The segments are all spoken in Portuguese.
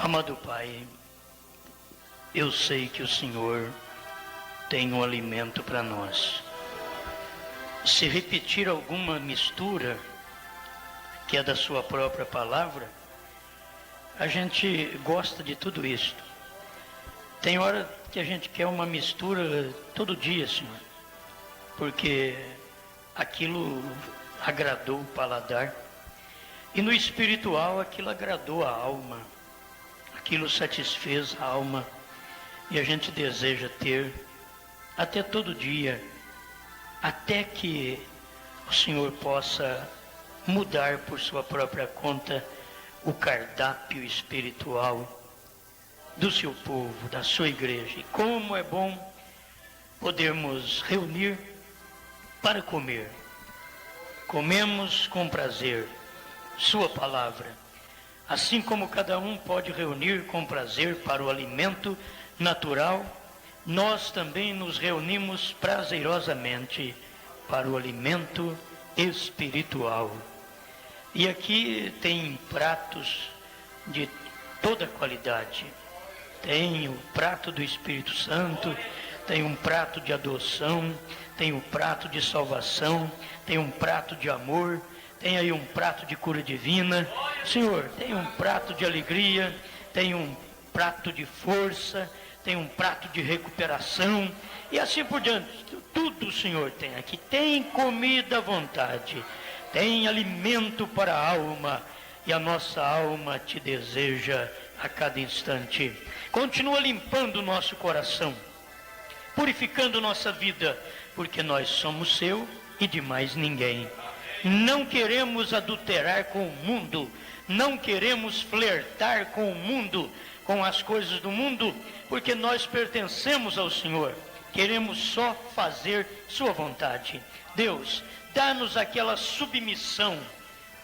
Amado Pai, eu sei que o Senhor tem um alimento para nós. Se repetir alguma mistura, que é da sua própria palavra, a gente gosta de tudo isso. Tem hora que a gente quer uma mistura todo dia, Senhor, porque aquilo agradou o paladar. E no espiritual aquilo agradou a alma, aquilo satisfez a alma. E a gente deseja ter até todo dia, até que o Senhor possa mudar por sua própria conta o cardápio espiritual do seu povo, da sua igreja. E como é bom podermos reunir para comer. Comemos com prazer sua palavra, assim como cada um pode reunir com prazer para o alimento natural, nós também nos reunimos prazerosamente para o alimento espiritual. E aqui tem pratos de toda qualidade. Tem o prato do Espírito Santo, tem um prato de adoção, tem um prato de salvação, tem um prato de amor, tem aí um prato de cura divina. Senhor, tem um prato de alegria, tem um prato de força, tem um prato de recuperação e assim por diante. Tudo o Senhor tem aqui. Tem comida à vontade, tem alimento para a alma, e a nossa alma te deseja a cada instante. Continua limpando o nosso coração, purificando nossa vida, porque nós somos seu e de mais ninguém. Não queremos adulterar com o mundo, não queremos flertar com o mundo, com as coisas do mundo, porque nós pertencemos ao Senhor. Queremos só fazer sua vontade. Deus, dá-nos aquela submissão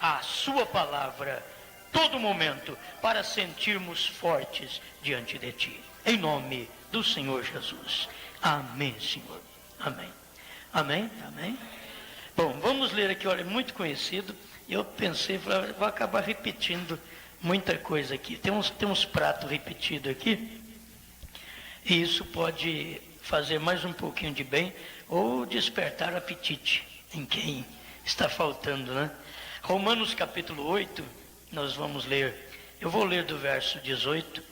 à sua palavra, todo momento, para sentirmos fortes diante de ti. Em nome do Senhor Jesus. Amém, Senhor. Amém. Amém? Amém? Bom, vamos ler aqui, olha, muito conhecido. Eu pensei, vou acabar repetindo muita coisa aqui. Tem uns pratos repetidos aqui, e isso pode fazer mais um pouquinho de bem, ou despertar apetite em quem está faltando, né? Romanos capítulo 8, nós vamos ler. Eu vou ler do verso 18,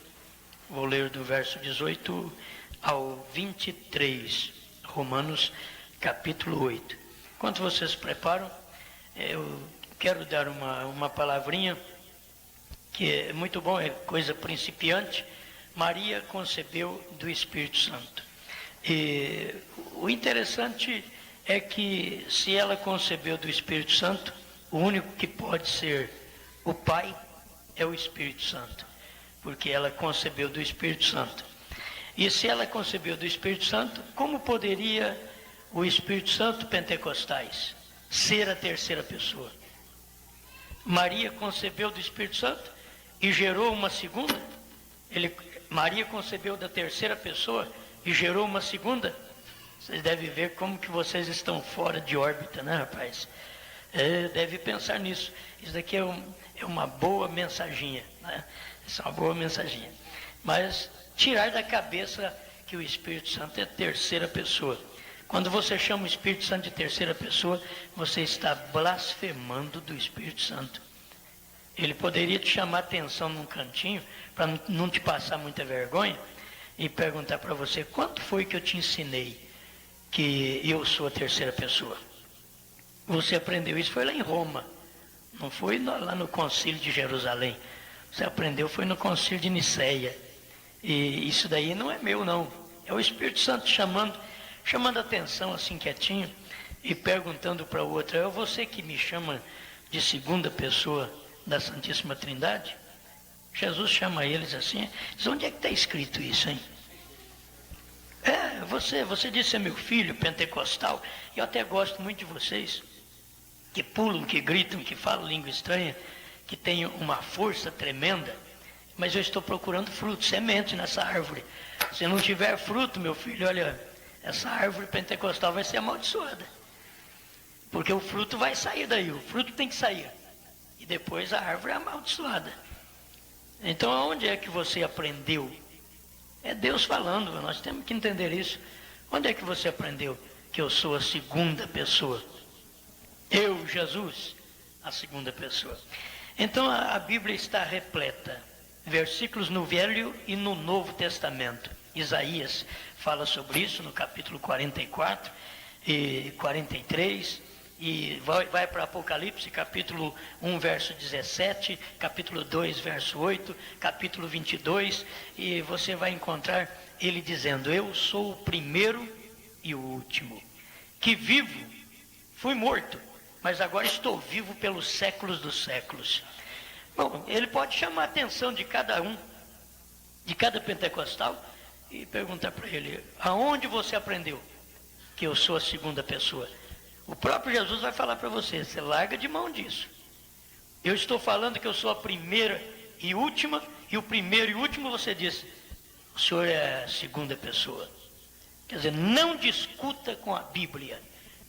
vou ler do verso 18 ao 23. Romanos capítulo 8. Enquanto vocês se preparam, eu quero dar uma palavrinha que é muito bom, é coisa principiante. Maria concebeu do Espírito Santo. E o interessante é que se ela concebeu do Espírito Santo, o único que pode ser o Pai é o Espírito Santo, porque ela concebeu do Espírito Santo. E se ela concebeu do Espírito Santo, como poderia o Espírito Santo Pentecostais ser a terceira pessoa? Maria concebeu do Espírito Santo e gerou uma segunda. Maria concebeu da terceira pessoa e gerou uma segunda. Vocês devem ver como que vocês estão fora de órbita, né, rapaz? Deve pensar nisso. Isso daqui é uma boa mensaginha, né? Isso é uma boa mensaginha. Mas tirar da cabeça que o Espírito Santo é a terceira pessoa. Quando você chama o Espírito Santo de terceira pessoa, você está blasfemando do Espírito Santo. Ele poderia te chamar a atenção num cantinho, para não te passar muita vergonha, e perguntar para você: quanto foi que eu te ensinei que eu sou a terceira pessoa? Você aprendeu isso, foi lá em Roma, não foi lá no concílio de Jerusalém. Você aprendeu, foi no concílio de Niceia. E isso daí não é meu, não. É o Espírito Santo chamando a atenção assim quietinho e perguntando para o outro: é você que me chama de segunda pessoa da Santíssima Trindade? Jesus chama eles assim. Diz: onde é que está escrito isso, hein? Você disse é meu filho pentecostal. Eu até gosto muito de vocês, que pulam, que gritam, que falam língua estranha, que tem uma força tremenda. Mas eu estou procurando fruto, semente nessa árvore. Se não tiver fruto, meu filho, olha, essa árvore pentecostal vai ser amaldiçoada. Porque o fruto vai sair daí, o fruto tem que sair. E depois a árvore é amaldiçoada. Então, aonde é que você aprendeu? É Deus falando, nós temos que entender isso. Onde é que você aprendeu que eu sou a segunda pessoa? Eu, Jesus, a segunda pessoa. Então, a Bíblia está repleta. Versículos no Velho e no Novo Testamento. Isaías fala sobre isso no capítulo 44 e 43. E vai para Apocalipse, capítulo 1, verso 17, capítulo 2, verso 8, capítulo 22, e você vai encontrar ele dizendo: eu sou o primeiro e o último, que vivo, fui morto, mas agora estou vivo pelos séculos dos séculos. Bom, ele pode chamar a atenção de cada um, de cada pentecostal, e perguntar para ele: aonde você aprendeu que eu sou a segunda pessoa? O próprio Jesus vai falar para você: você larga de mão disso. Eu estou falando que eu sou a primeira e última, e o primeiro e último você diz: o senhor é a segunda pessoa. Quer dizer, não discuta com a Bíblia,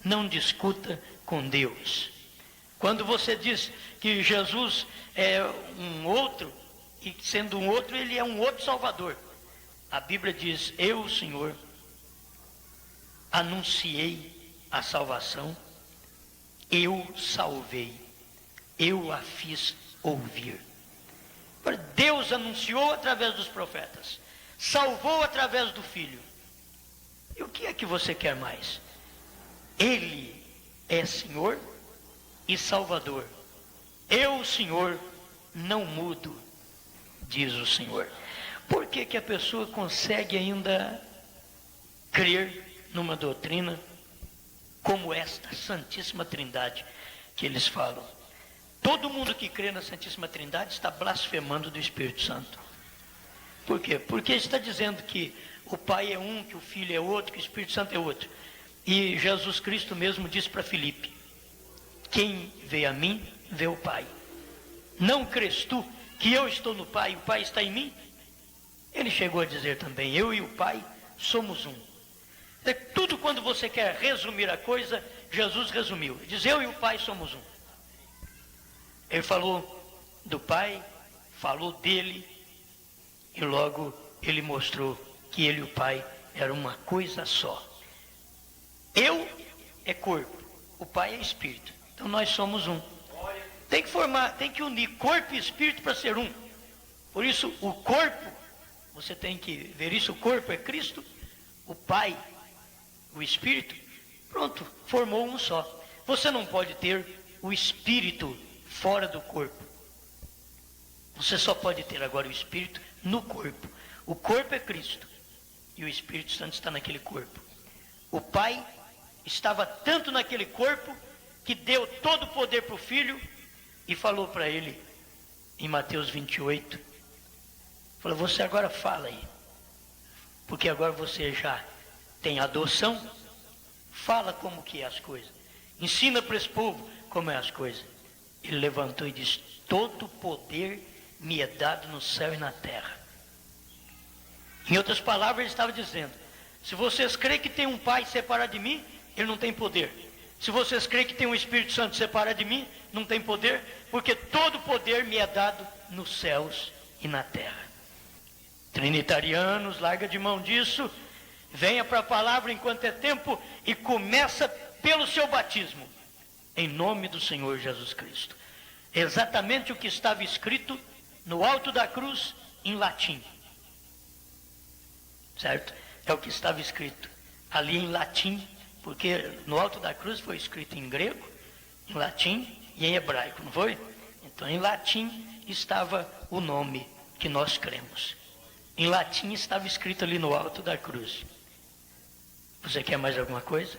não discuta com Deus. Quando você diz que Jesus é um outro, e sendo um outro, ele é um outro Salvador, a Bíblia diz: eu, Senhor, anunciei a salvação, eu salvei, eu a fiz ouvir. Deus anunciou através dos profetas, salvou através do Filho. E o que é que você quer mais? Ele é Senhor e Salvador. Eu, Senhor, não mudo, diz o Senhor. Por que que a pessoa consegue ainda crer numa doutrina como esta Santíssima Trindade que eles falam? Todo mundo que crê na Santíssima Trindade está blasfemando do Espírito Santo. Por quê? Porque está dizendo que o Pai é um, que o Filho é outro, que o Espírito Santo é outro. E Jesus Cristo mesmo disse para Filipe: quem vê a mim, vê o Pai. Não crês tu que eu estou no Pai e o Pai está em mim? Ele chegou a dizer também: eu e o Pai somos um. Tudo quando você quer resumir a coisa, Jesus resumiu. Ele diz: eu e o Pai somos um. Ele falou do Pai, falou dele, e logo ele mostrou que ele e o Pai eram uma coisa só. Eu é corpo, o Pai é espírito. Então nós somos um. Tem que formar, tem que unir corpo e espírito para ser um. Por isso o corpo, você tem que ver isso, o corpo é Cristo, o Pai, o Espírito, pronto, formou um só. Você não pode ter o Espírito fora do corpo. Você só pode ter agora o Espírito no corpo. O corpo é Cristo e o Espírito Santo está naquele corpo. O Pai estava tanto naquele corpo que deu todo o poder para o Filho e falou para ele em Mateus 28, falou: você agora fala aí, porque agora você já tem adoção, fala como que é as coisas, ensina para esse povo como é as coisas. Ele levantou e disse: todo poder me é dado no céu e na terra. Em outras palavras, ele estava dizendo: se vocês creem que tem um Pai separado de mim, ele não tem poder. Se vocês creem que tem um Espírito Santo separado de mim, não tem poder, porque todo poder me é dado nos céus e na terra. Trinitarianos, larga de mão disso. Venha para a palavra enquanto é tempo e começa pelo seu batismo, em nome do Senhor Jesus Cristo. Exatamente o que estava escrito no alto da cruz em latim. Certo? É o que estava escrito ali em latim, porque no alto da cruz foi escrito em grego, em latim e em hebraico, não foi? Então em latim estava o nome que nós cremos. Em latim estava escrito ali no alto da cruz. Você quer mais alguma coisa?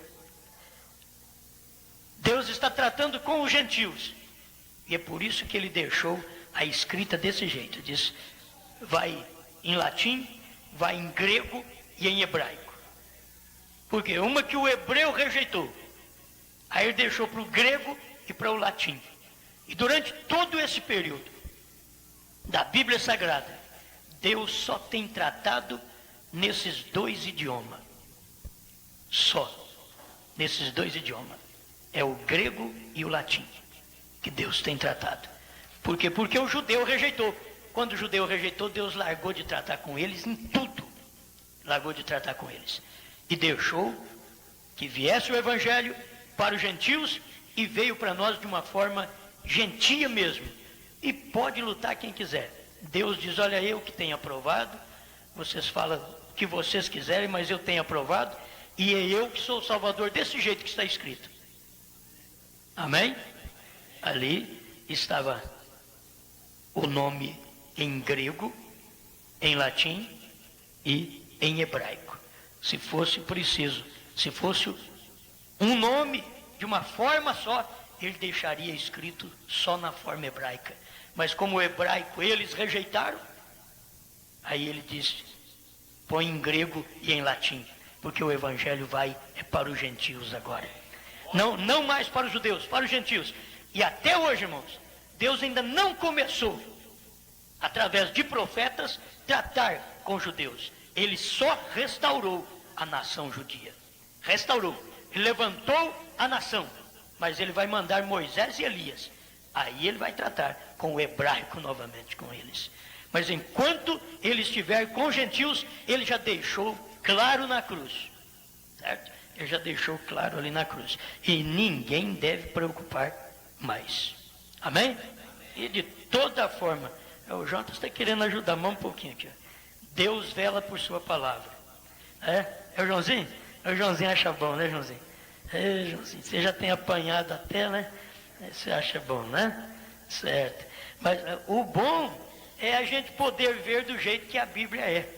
Deus está tratando com os gentios. E é por isso que ele deixou a escrita desse jeito. Diz: vai em latim, vai em grego e em hebraico. Porque uma que o hebreu rejeitou, aí ele deixou para o grego e para o latim. E durante todo esse período da Bíblia Sagrada, Deus só tem tratado nesses dois idiomas. Só nesses dois idiomas. É o grego e o latim que Deus tem tratado. Por quê? Porque o judeu rejeitou. quando o judeu rejeitou, Deus largou de tratar com eles em tudo. Largou de tratar com eles. E deixou que viesse o evangelho para os gentios e veio para nós de uma forma gentia mesmo. E pode lutar quem quiser. Deus diz, olha, eu que tenho aprovado, vocês falam o que vocês quiserem, mas eu tenho aprovado, e é eu que sou o Salvador, desse jeito que está escrito. Amém? Ali estava o nome em grego, em latim e em hebraico. Se fosse preciso, se fosse um nome de uma forma só, ele deixaria escrito só na forma hebraica. Mas como o hebraico eles rejeitaram, aí ele disse, põe em grego e em latim, porque o evangelho vai para os gentios agora. Não mais para os judeus, para os gentios. E até hoje, irmãos, Deus ainda não começou, através de profetas, tratar com os judeus. Ele só restaurou a nação judia. Restaurou. Ele levantou a nação. Mas ele vai mandar Moisés e Elias. Aí ele vai tratar com o hebraico novamente com eles. Mas enquanto ele estiver com os gentios, ele já deixou claro na cruz. Certo? Ele já deixou claro ali na cruz. E ninguém deve preocupar mais. Amém? E de toda forma, o Jonas está querendo ajudar, mais um pouquinho aqui. Deus vela por sua palavra. É o Joãozinho? O Joãozinho acha bom, né, Joãozinho? Joãozinho, você já tem apanhado até, né? Você acha bom, né? Certo. Mas o bom é a gente poder ver do jeito que a Bíblia é.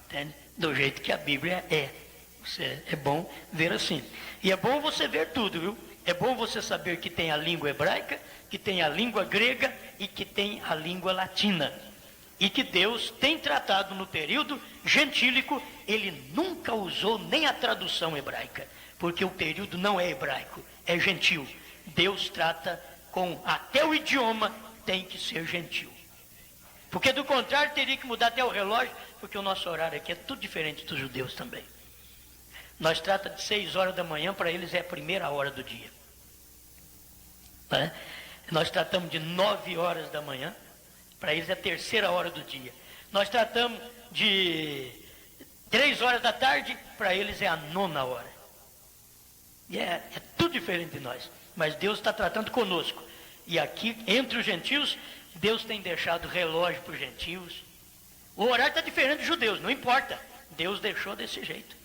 Entende? Do jeito que a Bíblia é. É bom ver assim. E é bom você ver tudo, viu? É bom você saber que tem a língua hebraica, que tem a língua grega e que tem a língua latina. E que Deus tem tratado no período gentílico, ele nunca usou nem a tradução hebraica, porque o período não é hebraico, é gentil. Deus trata com até o idioma tem que ser gentil. Porque do contrário teria que mudar até o relógio, porque o nosso horário aqui é tudo diferente dos judeus também. Nós tratamos de 6 horas da manhã, para eles é a primeira hora do dia. Né? Nós tratamos de 9 horas da manhã, para eles é a terceira hora do dia. Nós tratamos de 3 horas da tarde, para eles é a 9ª hora. E é tudo diferente de nós. Mas Deus está tratando conosco. E aqui, entre os gentios, Deus tem deixado relógio para os gentios. O horário está diferente dos judeus, não importa. Deus deixou desse jeito.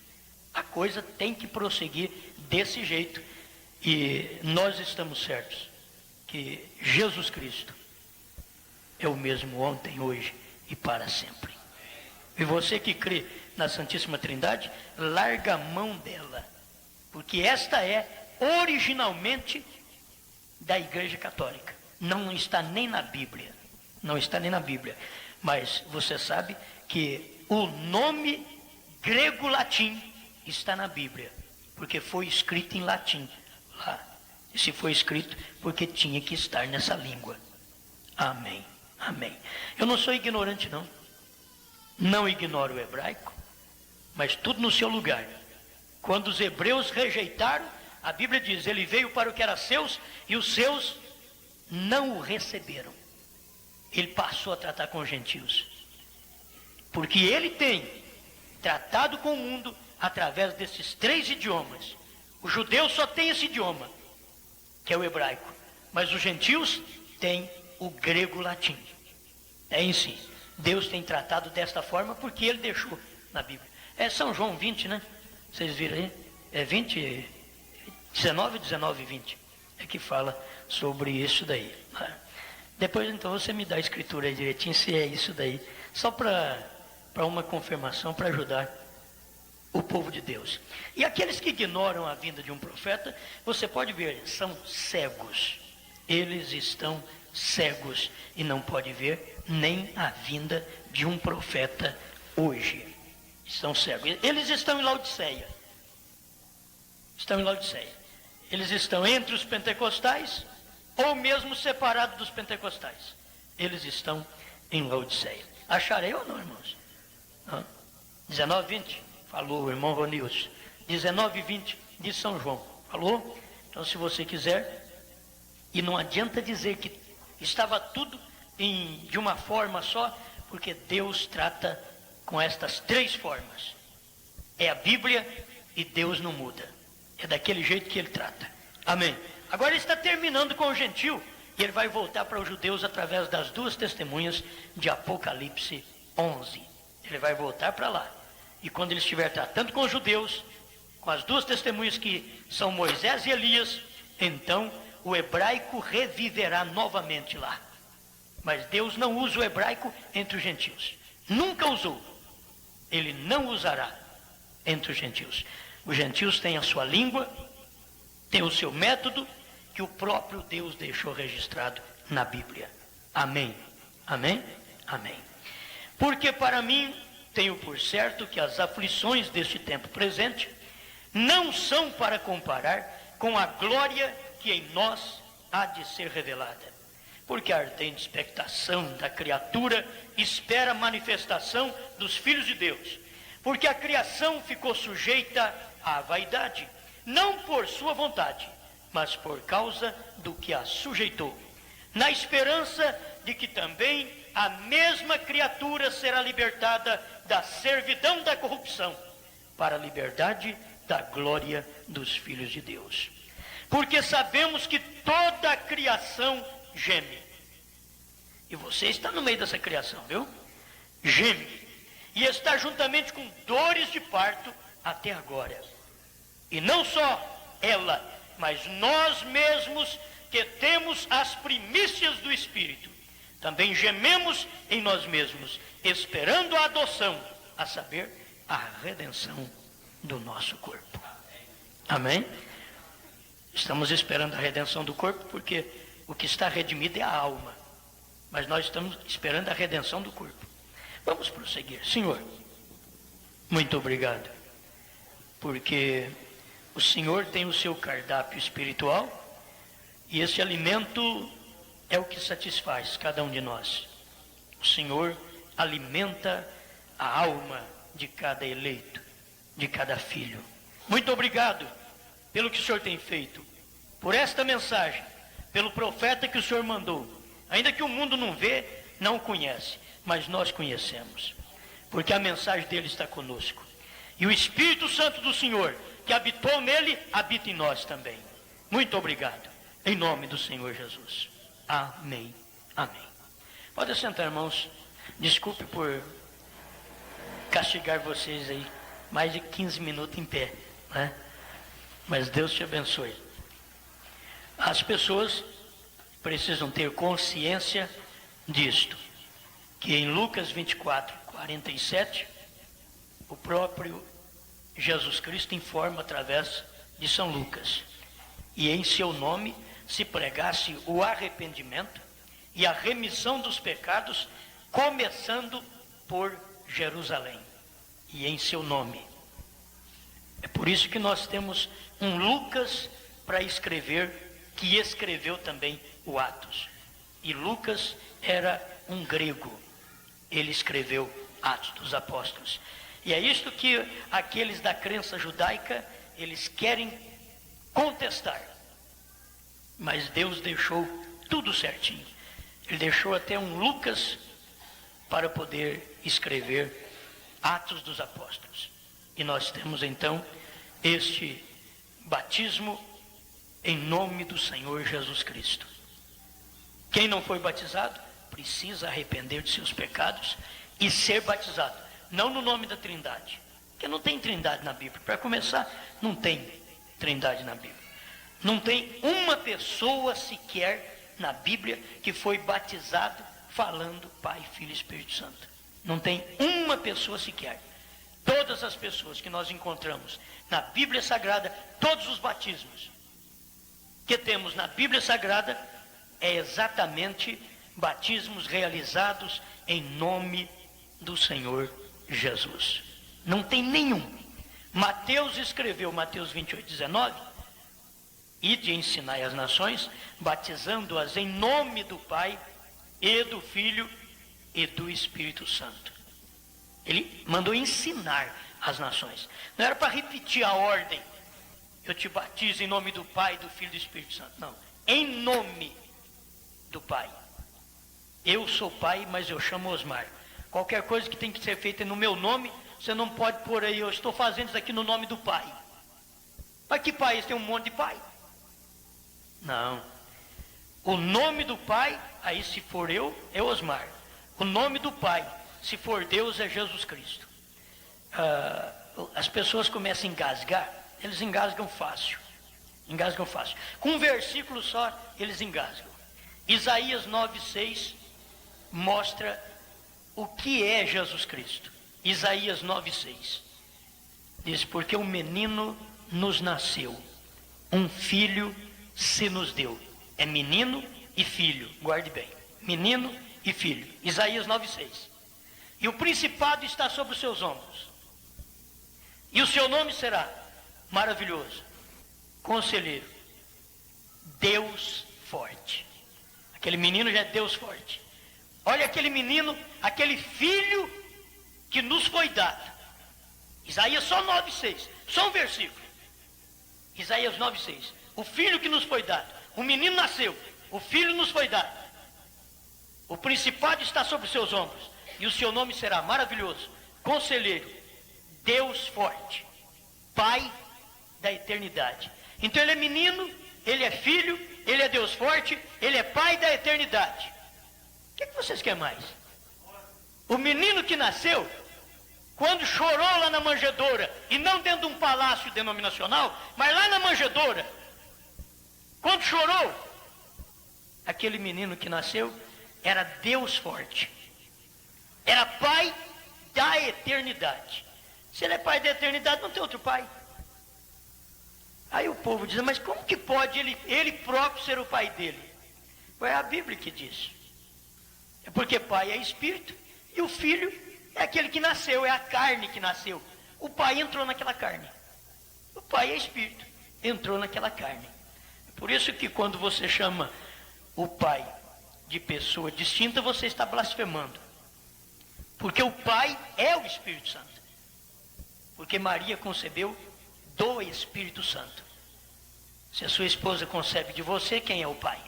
A coisa tem que prosseguir desse jeito. E nós estamos certos que Jesus Cristo é o mesmo ontem, hoje e para sempre. E você que crê na Santíssima Trindade, larga a mão dela. Porque esta é originalmente da Igreja Católica. Não está nem na Bíblia. Não está nem na Bíblia. Mas você sabe que o nome grego-latim está na Bíblia. Porque foi escrito em latim lá. E se foi escrito, porque tinha que estar nessa língua. Amém. Amém. Eu não sou ignorante, não. Não ignoro o hebraico, mas tudo no seu lugar. Quando os hebreus rejeitaram, a Bíblia diz, ele veio para o que era seus, e os seus não o receberam. Ele passou a tratar com os gentios. Porque ele tem tratado com o mundo através desses 3 idiomas. O judeu só tem esse idioma, que é o hebraico. Mas os gentios têm o grego-latim. É em si. Deus tem tratado desta forma porque ele deixou na Bíblia. É São João 20, né? Vocês viram aí? É 20, 19 e 20. É que fala sobre isso daí. Depois então você me dá a escritura aí direitinho, se é isso daí. Só para uma confirmação, para ajudar o povo de Deus. E aqueles que ignoram a vinda de um profeta, você pode ver, são cegos. Eles estão cegos e não pode ver nem a vinda de um profeta hoje. Estão cegos. Eles estão em Laodiceia. Estão em Laodiceia. Eles estão entre os pentecostais ou mesmo separados dos pentecostais. Eles estão em Laodiceia. Acharei ou não, irmãos? 19:20, falou o irmão Ronilson. 19:20 de São João, falou? Então se você quiser, e não adianta dizer que estava tudo de uma forma só, porque Deus trata com estas 3 formas. É a Bíblia e Deus não muda. É daquele jeito que ele trata. Amém. Agora ele está terminando com o gentil, e ele vai voltar para os judeus através das 2 testemunhas de Apocalipse 11. Ele vai voltar para lá. E quando ele estiver tratando com os judeus, com as 2 testemunhas que são Moisés e Elias, então o hebraico reviverá novamente lá. Mas Deus não usa o hebraico entre os gentios. Nunca usou. Ele não usará entre os gentios. Os gentios têm a sua língua, têm o seu método, que o próprio Deus deixou registrado na Bíblia. Amém. Amém? Amém. Porque para mim, tenho por certo que as aflições deste tempo presente não são para comparar com a glória que em nós há de ser revelada. Porque a ardente expectação da criatura espera a manifestação dos filhos de Deus. Porque a criação ficou sujeita à vaidade, não por sua vontade, mas por causa do que a sujeitou, na esperança de que também a mesma criatura será libertada da servidão da corrupção, para a liberdade da glória dos filhos de Deus. Porque sabemos que toda a criação geme. E você está no meio dessa criação, viu? Geme. E está juntamente com dores de parto até agora. E não só ela, mas nós mesmos que temos as primícias do Espírito, também gememos em nós mesmos, esperando a adoção, a saber, a redenção do nosso corpo. Amém? Estamos esperando a redenção do corpo, porque o que está redimido é a alma. Mas nós estamos esperando a redenção do corpo. Vamos prosseguir. Senhor, muito obrigado, porque o Senhor tem o seu cardápio espiritual, e esse alimento é o que satisfaz cada um de nós. O Senhor alimenta a alma de cada eleito, de cada filho. Muito obrigado pelo que o Senhor tem feito, por esta mensagem, pelo profeta que o Senhor mandou. Ainda que o mundo não vê, não o conhece, mas nós conhecemos, porque a mensagem dele está conosco. E o Espírito Santo do Senhor, que habitou nele, habita em nós também. Muito obrigado, em nome do Senhor Jesus. Amém. Amém. Pode sentar, irmãos. Desculpe por castigar vocês aí, mais de 15 minutos em pé, né? Mas Deus te abençoe. As pessoas precisam ter consciência disto, que em Lucas 24, 47, o próprio Jesus Cristo informa através de São Lucas: e em seu nome se pregasse o arrependimento e a remissão dos pecados, começando por Jerusalém. E em seu nome. É por isso que nós temos um Lucas para escrever, que escreveu também o Atos. E Lucas era um grego. Ele escreveu Atos dos Apóstolos. E é isto que aqueles da crença judaica, eles querem contestar. Mas Deus deixou tudo certinho. Ele deixou até um Lucas para poder escrever Atos dos Apóstolos. E nós temos então este batismo em nome do Senhor Jesus Cristo. Quem não foi batizado precisa arrepender de seus pecados e ser batizado. Não no nome da Trindade, porque não tem Trindade na Bíblia. Para começar, não tem Trindade na Bíblia. Não tem uma pessoa sequer na Bíblia que foi batizado falando Pai, Filho e Espírito Santo. Não tem uma pessoa sequer. Todas as pessoas que nós encontramos na Bíblia Sagrada, todos os batismos que temos na Bíblia Sagrada, é exatamente batismos realizados em nome do Senhor Jesus. Não tem nenhum. Mateus escreveu, Mateus 28, 19, e de ensinar as nações, batizando-as em nome do Pai, e do Filho, e do Espírito Santo. Ele mandou ensinar as nações. Não era para repetir a ordem. Eu te batizo em nome do Pai, do Filho e do Espírito Santo. Não. Em nome do Pai, Eu sou pai, mas eu chamo Osmar. Qualquer coisa que tem que ser feita no meu nome, você não pode pôr aí, eu estou fazendo isso aqui no nome do pai. Mas que pai? Tem um monte de pai. Não. O nome do pai, aí se for eu, é Osmar. O nome do pai, se for Deus, é Jesus Cristo. As pessoas começam a engasgar, eles engasgam fácil. Engasgam fácil. Com um versículo só, eles engasgam. Isaías 9,6 mostra o que é Jesus Cristo. Isaías 9,6 diz: porque um menino nos nasceu, um filho se nos deu. É menino e filho, guarde bem. Menino e filho. Isaías 9,6. E o principado está sobre os seus ombros. E o seu nome será Maravilhoso, Conselheiro, Deus Forte. Aquele menino já é Deus Forte. Olha aquele menino, aquele filho que nos foi dado. Isaías só 9,6, só um versículo. Isaías 9,6. O filho que nos foi dado. O menino nasceu, o filho nos foi dado. O principado está sobre os seus ombros. E o seu nome será Maravilhoso, Conselheiro, Deus Forte, Pai da eternidade. Então ele é menino, ele é filho, ele é Deus Forte, ele é Pai da eternidade. O que vocês querem mais? O menino que nasceu, quando chorou lá na manjedoura, e não dentro de um palácio denominacional, mas lá na manjedoura, quando chorou, aquele menino que nasceu era Deus Forte, era Pai da eternidade. Se ele é Pai da eternidade, não tem outro Pai. Aí o povo diz: mas como que pode ele próprio ser o Pai dele? É a Bíblia que diz. É porque Pai é Espírito e o Filho é aquele que nasceu, é a carne que nasceu. O Pai entrou naquela carne. O Pai é Espírito, entrou naquela carne. Por isso que quando você chama o Pai de pessoa distinta, você está blasfemando. Porque o Pai é o Espírito Santo. Porque Maria concebeu do Espírito Santo. Se a sua esposa concebe de você, quem é o pai?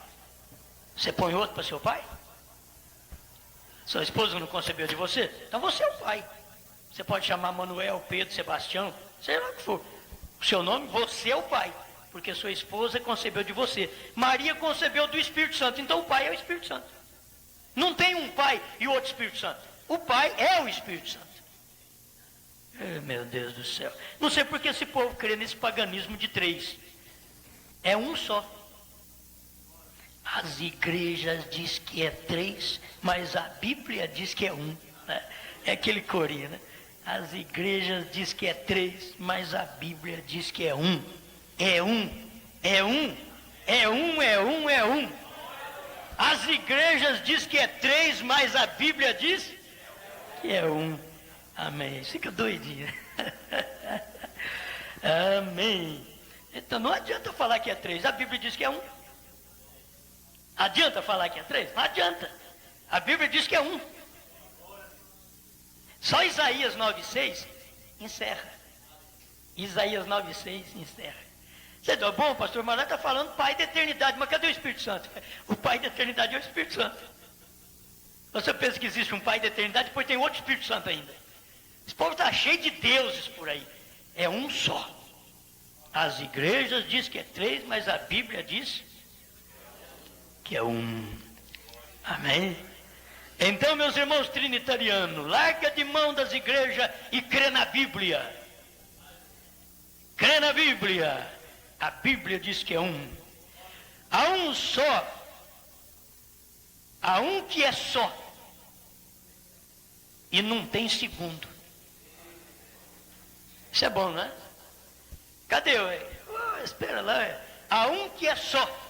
Você põe outro para ser o pai? Sua esposa não concebeu de você? Então você é o pai. Você pode chamar Manuel, Pedro, Sebastião, sei lá o que for. O seu nome, você é o pai. Porque sua esposa concebeu de você. Maria concebeu do Espírito Santo. Então o pai é o Espírito Santo. Não tem um pai e outro Espírito Santo. O pai é o Espírito Santo. Meu Deus do céu. Não sei porque esse povo crê nesse paganismo de três. É um só. As igrejas dizem que é três, mas a Bíblia diz que é um. Né? É aquele corinho, né? As igrejas dizem que é três, mas a Bíblia diz que é um. É um, é um, é um, é um, é um. As igrejas dizem que é três, mas a Bíblia diz que é um. Amém. Fica doidinho. Amém. Então não adianta falar que é três. A Bíblia diz que é um. Adianta falar que é três? Não adianta. A Bíblia diz que é um. Só Isaías 9,6 encerra. Isaías 9,6 encerra. Você diz: bom, pastor, mas lá está falando Pai da eternidade. Mas cadê o Espírito Santo? O Pai da eternidade é o Espírito Santo. Você pensa que existe um Pai da eternidade, depois tem outro Espírito Santo ainda. Esse povo está cheio de deuses por aí. É um só. As igrejas dizem que é três, mas a Bíblia diz que é um. Amém? Então, meus irmãos trinitarianos, larga de mão das igrejas e crê na Bíblia. Crê na Bíblia. A Bíblia diz que é um. Há um só. Há um que é só. E não tem segundo. Isso é bom, não é? Cadê? Espera lá. Há um que é só.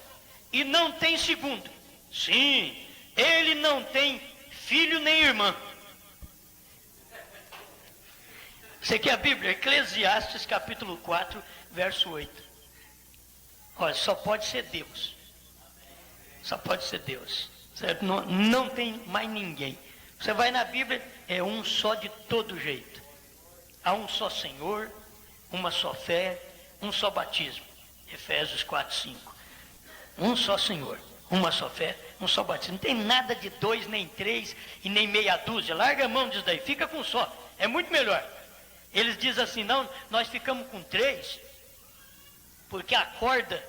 E não tem segundo. Sim, ele não tem filho nem irmã. Você quer a Bíblia? Eclesiastes capítulo 4, verso 8. Olha, só pode ser Deus. Só pode ser Deus. Certo? Não tem mais ninguém. Você vai na Bíblia, é um só de todo jeito. Há um só Senhor, uma só fé, um só batismo. Efésios 4, 5. Um só Senhor. Uma só fé, um só batismo. Não tem nada de 2, nem 3 e nem meia dúzia. Larga a mão disso daí, fica com um só. É muito melhor. Eles dizem assim, não, nós ficamos com 3, porque a corda...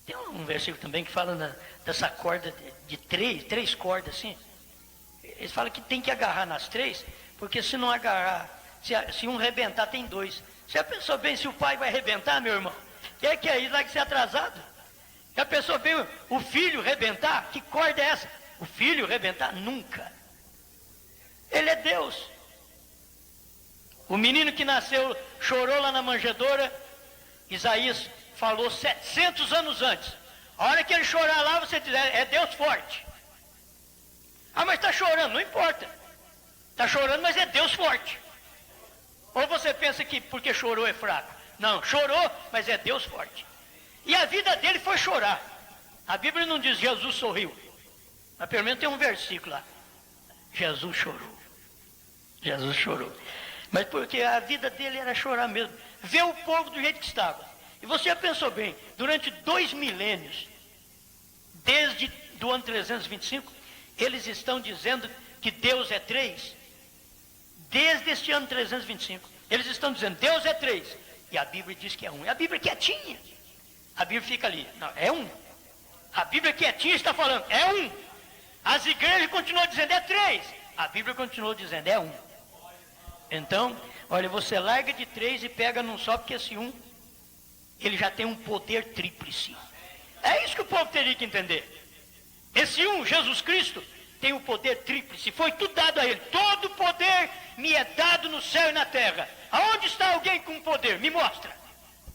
Tem um versículo também que fala dessa corda de 3 cordas assim. Eles falam que tem que agarrar nas 3, porque se não agarrar, se um rebentar, tem 2. Você já pensou bem se o pai vai rebentar, meu irmão? Que é isso? Vai ser atrasado? Já pensou bem o filho rebentar? Que corda é essa? O filho rebentar? Nunca. Ele é Deus. O menino que nasceu, chorou lá na manjedoura, Isaías falou 700 anos antes. A hora que ele chorar lá, você diz, é Deus forte. Ah, mas está chorando, não importa. Está chorando, mas é Deus forte. Ou você pensa que porque chorou é fraco? Não, chorou, mas é Deus forte. E a vida dele foi chorar. A Bíblia não diz Jesus sorriu. Mas pelo menos tem um versículo lá. Jesus chorou. Jesus chorou. Mas porque a vida dele era chorar mesmo. Ver o povo do jeito que estava. E você já pensou bem, durante 2 milênios, desde do ano 325, eles estão dizendo que Deus é 3. Desde este ano 325, eles estão dizendo Deus é 3. E a Bíblia diz que é 1. E a Bíblia quietinha. A Bíblia fica ali. Não, é 1. A Bíblia quietinha está falando, é 1. As igrejas continuam dizendo, é 3. A Bíblia continuou dizendo, é 1. Então, olha, você larga de 3 e pega num só, porque esse 1, ele já tem um poder tríplice. É isso que o povo teria que entender. Esse 1, Jesus Cristo, tem o poder tríplice. Foi tudo dado a ele. Todo poder me é dado no céu e na terra. Aonde está alguém com poder? Me mostra.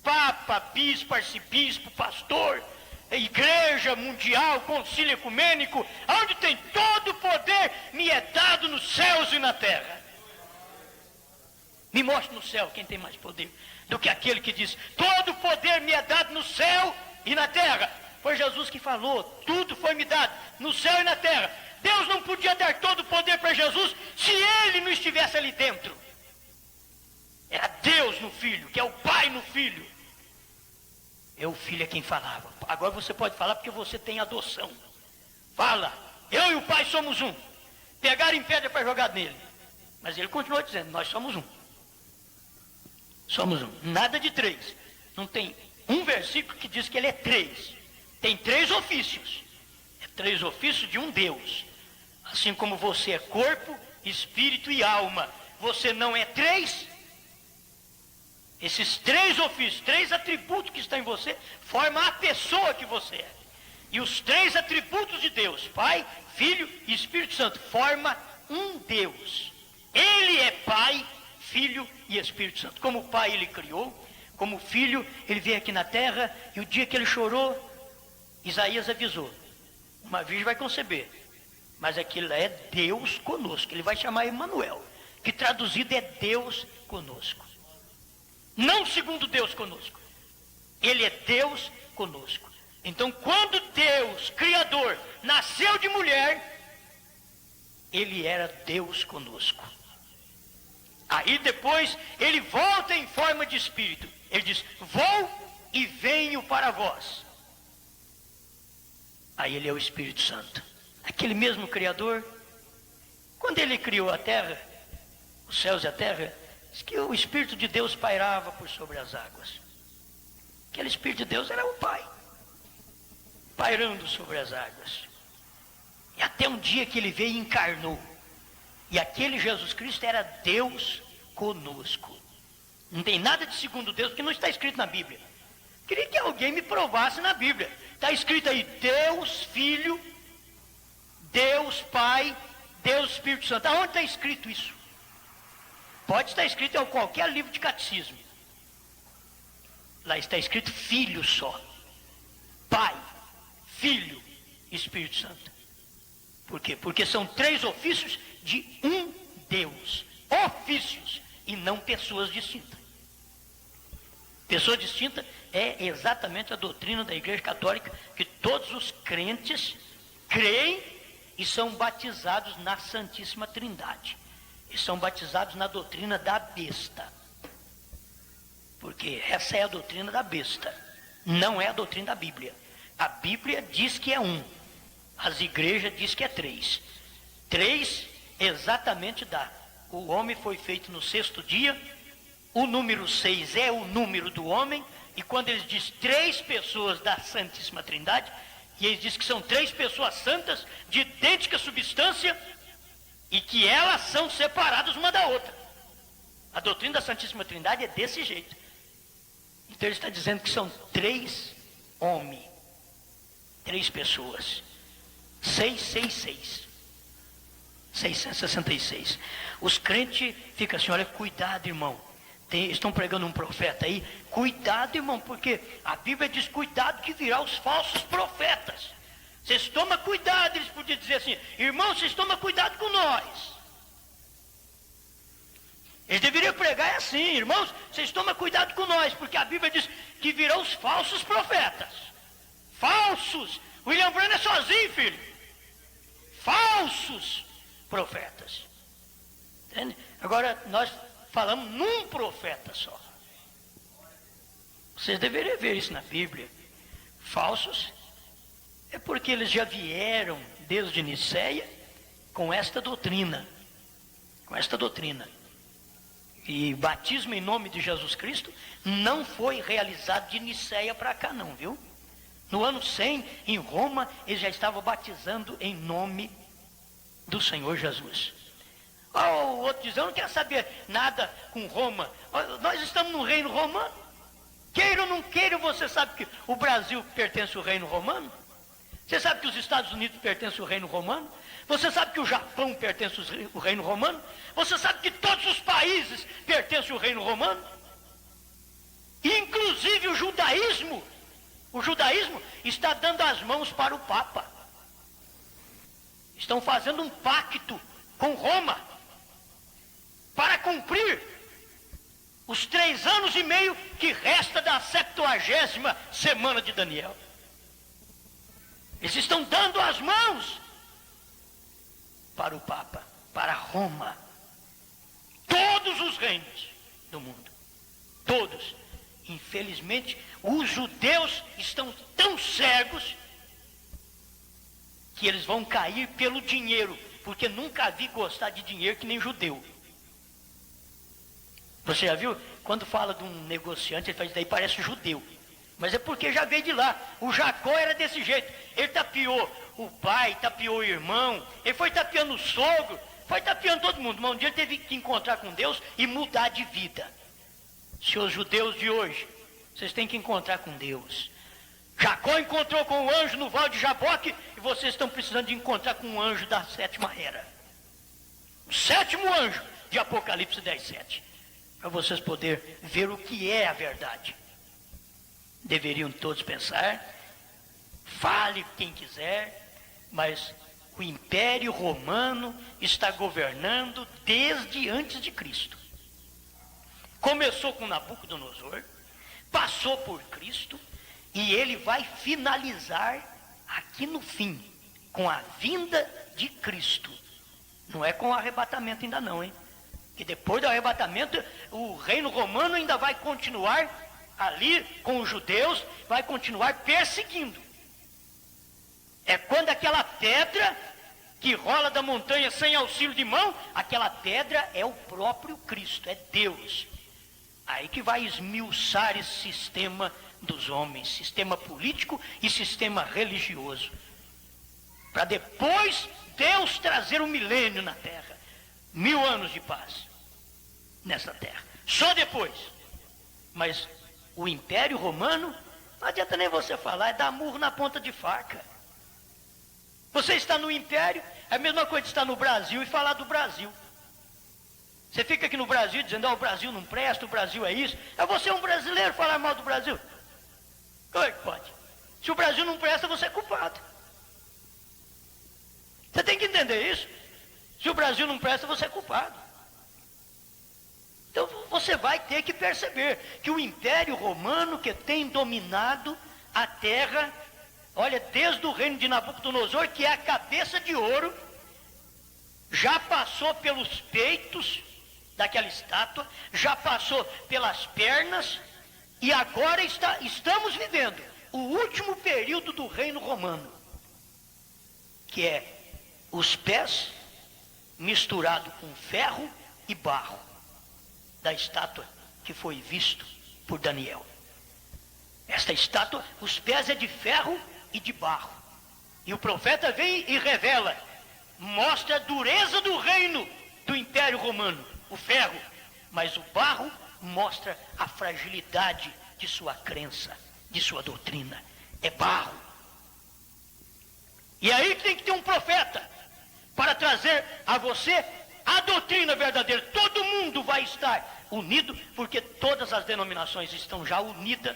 Papa, bispo, arcebispo, pastor, igreja mundial, concílio ecumênico, onde tem todo o poder, me é dado nos céus e na terra. Me mostre no céu quem tem mais poder do que aquele que diz, todo o poder me é dado no céu e na terra. Foi Jesus que falou, tudo foi me dado no céu e na terra. Deus não podia dar todo o poder para Jesus se ele não estivesse ali dentro. Era Deus no Filho, que é o Pai no Filho. É o Filho é quem falava. Agora você pode falar porque você tem adoção. Fala, eu e o Pai somos um. Pegaram em pedra para jogar nele. Mas ele continuou dizendo, nós somos um. Somos um. Nada de 3. Não tem um versículo que diz que ele é 3. Tem 3 ofícios. É 3 ofícios de um Deus. Assim como você é corpo, espírito e alma. Você não é 3? Esses 3 ofícios, 3 atributos que estão em você, formam a pessoa que você é. E os 3 atributos de Deus, Pai, Filho e Espírito Santo, forma um Deus. Ele é Pai, Filho e Espírito Santo. Como Pai ele criou, como Filho ele veio aqui na terra, e o dia que ele chorou, Isaías avisou, uma virgem vai conceber, mas aquilo é Deus conosco. Ele vai chamar Emanuel, que traduzido é Deus conosco. Não segundo Deus conosco. Ele é Deus conosco. Então, quando Deus, Criador, nasceu de mulher, ele era Deus conosco. Aí depois, ele volta em forma de Espírito. Ele diz, vou e venho para vós. Aí ele é o Espírito Santo. Aquele mesmo Criador, quando ele criou a terra, os céus e a terra, diz que o Espírito de Deus pairava por sobre as águas. Aquele Espírito de Deus era o Pai, pairando sobre as águas. E até um dia que ele veio e encarnou. E aquele Jesus Cristo era Deus conosco. Não tem nada de segundo Deus, porque não está escrito na Bíblia. Queria que alguém me provasse na Bíblia. Está escrito aí, Deus Filho, Deus Pai, Deus Espírito Santo. Aonde está escrito isso? Pode estar escrito em qualquer livro de catecismo. Lá está escrito Filho só. Pai, Filho, Espírito Santo. Por quê? Porque são 3 ofícios de um Deus. Ofícios e não pessoas distintas. Pessoa distinta é exatamente a doutrina da Igreja Católica, que todos os crentes creem e são batizados na Santíssima Trindade. E são batizados na doutrina da besta. Porque essa é a doutrina da besta. Não é a doutrina da Bíblia. A Bíblia diz que é um. As igrejas diz que é três. Três exatamente dá. O homem foi feito no sexto dia. O número 6 é o número do homem. E quando eles dizem três pessoas da Santíssima Trindade, e eles dizem que são três pessoas santas, de idêntica substância, e que elas são separadas uma da outra. A doutrina da Santíssima Trindade é desse jeito. Então ele está dizendo que são três homens, três pessoas. 666. 666. Os crentes ficam assim, olha, cuidado, irmão. Estão pregando um profeta aí, cuidado, irmão, porque a Bíblia diz, cuidado que virá os falsos profetas. Vocês tomam cuidado, eles podiam dizer assim, irmão, vocês tomam cuidado com nós. Eles deveriam pregar assim, irmãos, vocês tomam cuidado com nós, porque a Bíblia diz que virão os falsos profetas. Falsos. William Branham é sozinho, filho. Falsos profetas. Entende? Agora, nós falamos num profeta só. Vocês deveriam ver isso na Bíblia. Falsos é porque eles já vieram desde Niceia com esta doutrina. Com esta doutrina. E batismo em nome de Jesus Cristo não foi realizado de Niceia para cá não, viu? No ano 100, em Roma, eles já estavam batizando em nome do Senhor Jesus. O outro diz, eu não quero saber nada com Roma. Nós estamos no reino romano. Queira ou não queira, você sabe que o Brasil pertence ao reino romano? Você sabe que os Estados Unidos pertencem ao reino romano? Você sabe que o Japão pertence ao reino romano? Você sabe que todos os países pertencem ao reino romano? Inclusive o judaísmo está dando as mãos para o Papa. Estão fazendo um pacto com Roma para cumprir os 3 anos e meio que resta da 70ª semana de Daniel. Eles estão dando as mãos para o Papa, para Roma. Todos os reinos do mundo, todos. Infelizmente, os judeus estão tão cegos que eles vão cair pelo dinheiro, porque nunca vi gostar de dinheiro que nem judeu. Você já viu? Quando fala de um negociante, ele faz daí parece judeu. Mas é porque já veio de lá. O Jacó era desse jeito. Ele tapeou o pai, tapeou o irmão, ele foi tapeando o sogro, foi tapeando todo mundo. Mas um dia ele teve que encontrar com Deus e mudar de vida. Seus judeus de hoje, vocês têm que encontrar com Deus. Jacó encontrou com o anjo no Vale de Jaboque e vocês estão precisando de encontrar com o anjo da 7ª era. O 7º anjo de Apocalipse 10:7. Para vocês poderem ver o que é a verdade. Deveriam todos pensar, fale quem quiser, mas o Império Romano está governando desde antes de Cristo. Começou com Nabucodonosor, passou por Cristo, e ele vai finalizar aqui no fim, com a vinda de Cristo. Não é com o arrebatamento ainda não, hein? Que depois do arrebatamento, o reino romano ainda vai continuar ali com os judeus, vai continuar perseguindo. É quando aquela pedra que rola da montanha sem auxílio de mão, aquela pedra é o próprio Cristo, é Deus. Aí que vai esmiuçar esse sistema dos homens, sistema político e sistema religioso. Para depois Deus trazer um milênio na terra, 1000 anos de paz nessa terra. Só depois. Mas o Império Romano, não adianta nem você falar, é dar murro na ponta de faca. Você está no Império, é a mesma coisa de estar no Brasil e falar do Brasil. Você fica aqui no Brasil dizendo, o Brasil não presta, o Brasil é isso. É você um brasileiro falar mal do Brasil? Como é que pode? Se o Brasil não presta, você é culpado. Você tem que entender isso. Se o Brasil não presta, você é culpado. Então você vai ter que perceber que o Império Romano que tem dominado a terra, olha, desde o reino de Nabucodonosor, que é a cabeça de ouro, já passou pelos peitos daquela estátua, já passou pelas pernas, e agora estamos vivendo o último período do reino romano, que é os pés misturados com ferro e barro da estátua que foi visto por Daniel. Esta estátua, os pés é de ferro e de barro. E o profeta vem e revela, mostra a dureza do reino do Império Romano, o ferro, mas o barro mostra a fragilidade de sua crença, de sua doutrina. É barro. E aí tem que ter um profeta para trazer a você a doutrina verdadeira. Todo mundo vai estar unido, porque todas as denominações estão já unidas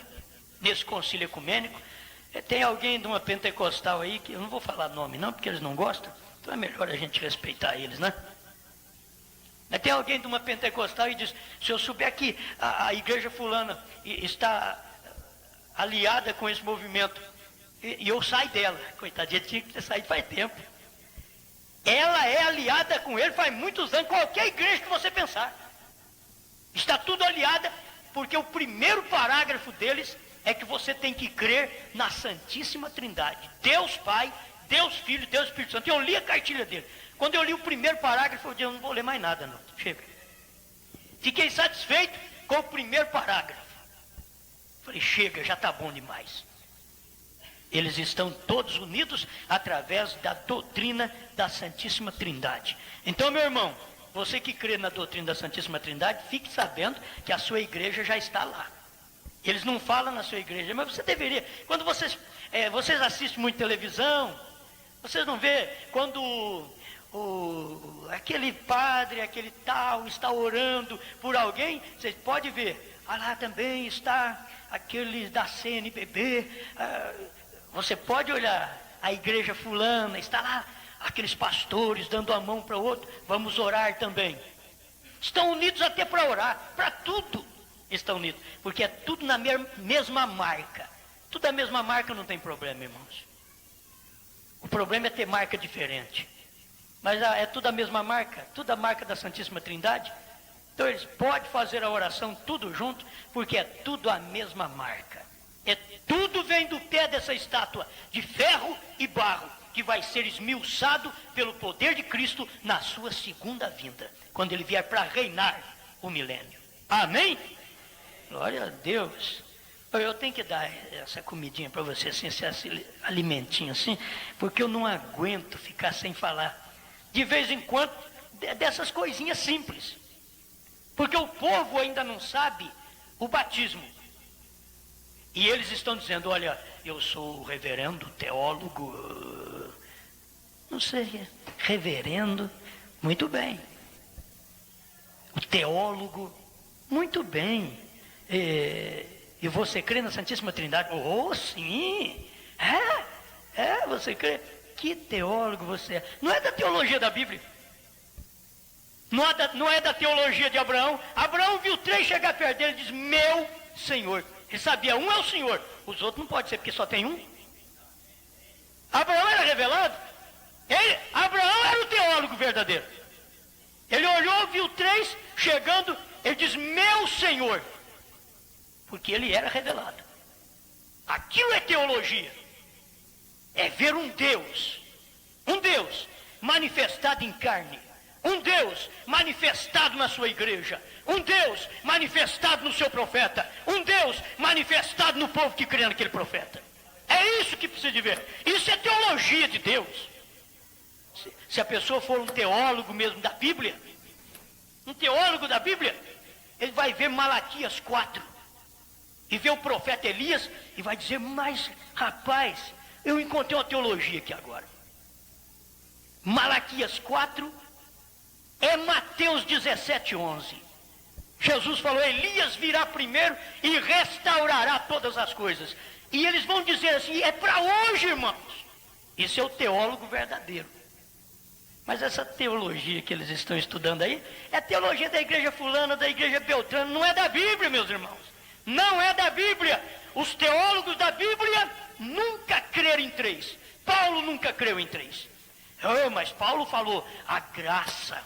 nesse concílio ecumênico. Tem alguém de uma pentecostal aí, que eu não vou falar nome não, porque eles não gostam, então é melhor a gente respeitar eles, né? Mas tem alguém de uma pentecostal e diz, se eu souber que a igreja fulana está aliada com esse movimento, e eu saio dela, coitadinha, tinha que ter saído faz tempo. Ela é aliada com ele faz muitos anos, qualquer igreja que você pensar. Está tudo aliada, porque o primeiro parágrafo deles é que você tem que crer na Santíssima Trindade. Deus Pai, Deus Filho, Deus Espírito Santo. Eu li a cartilha dele. Quando eu li o primeiro parágrafo, eu disse, eu não vou ler mais nada não. Chega. Fiquei satisfeito com o primeiro parágrafo. Falei, chega, já está bom demais. Eles estão todos unidos através da doutrina da Santíssima Trindade. Então, meu irmão, você que crê na doutrina da Santíssima Trindade, fique sabendo que a sua igreja já está lá. Eles não falam na sua igreja, mas você deveria. Quando vocês assistem muito televisão, vocês não vê quando aquele padre, aquele tal, está orando por alguém, vocês podem ver. Lá também está aquele da CNBB. Você pode olhar, a igreja fulana, está lá aqueles pastores dando a mão para o outro, vamos orar também. Estão unidos até para orar, para tudo estão unidos, porque é tudo na mesma marca. Tudo a mesma marca, não tem problema, irmãos. O problema é ter marca diferente. Mas é tudo a mesma marca, tudo a marca da Santíssima Trindade. Então eles podem fazer a oração tudo junto, porque é tudo a mesma marca. Tudo vem do pé dessa estátua de ferro e barro, que vai ser esmiuçado pelo poder de Cristo na sua segunda vinda, quando ele vier para reinar o milênio. Amém? Glória a Deus. Eu tenho que dar essa comidinha para você, assim, esse alimentinho assim, porque eu não aguento ficar sem falar, de vez em quando, dessas coisinhas simples. Porque o povo ainda não sabe o batismo. E eles estão dizendo, olha, eu sou o reverendo teólogo, não sei, reverendo, muito bem. O teólogo, muito bem. E você crê na Santíssima Trindade? Oh, sim. Você crê? Que teólogo você é? Não é da teologia da Bíblia. Não é da teologia de Abraão. Abraão viu 3 chegar perto dele e diz, meu Senhor. Ele sabia, um é o Senhor, os outros não pode ser, porque só tem um. Abraão era revelado. Abraão era o teólogo verdadeiro. Ele olhou, viu 3 chegando, ele diz, meu Senhor. Porque ele era revelado. Aquilo é teologia. É ver um Deus manifestado em carne. Um Deus manifestado na sua igreja. Um Deus manifestado no seu profeta. Um Deus manifestado no povo que crê naquele profeta. É isso que precisa de ver. Isso é teologia de Deus. Se a pessoa for um teólogo mesmo da Bíblia, um teólogo da Bíblia, ele vai ver Malaquias 4 e ver o profeta Elias e vai dizer, mas rapaz, eu encontrei uma teologia aqui agora. Malaquias 4 é Mateus 17:11. Jesus falou, Elias virá primeiro e restaurará todas as coisas. E eles vão dizer assim, é para hoje, irmãos. Isso é o teólogo verdadeiro. Mas essa teologia que eles estão estudando aí, é teologia da igreja fulana, da igreja beltrana, não é da Bíblia, meus irmãos. Não é da Bíblia. Os teólogos da Bíblia nunca creram em 3. Paulo nunca creu em 3. Mas Paulo falou, a graça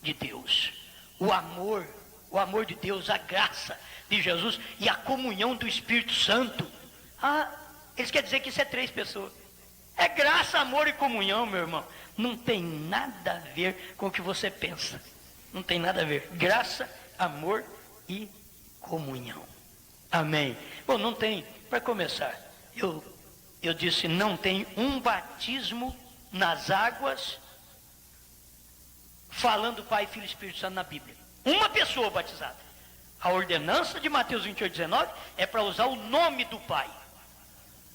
de Deus, o amor de Deus, a graça de Jesus e a comunhão do Espírito Santo. Eles querem dizer que isso é 3 pessoas. É graça, amor e comunhão, meu irmão. Não tem nada a ver com o que você pensa. Não tem nada a ver. Graça, amor e comunhão. Amém. Bom, não tem, para começar, eu disse, não tem um batismo nas águas falando Pai, Filho e Espírito Santo na Bíblia. Uma pessoa batizada. A ordenança de Mateus 28:19 é para usar o nome do Pai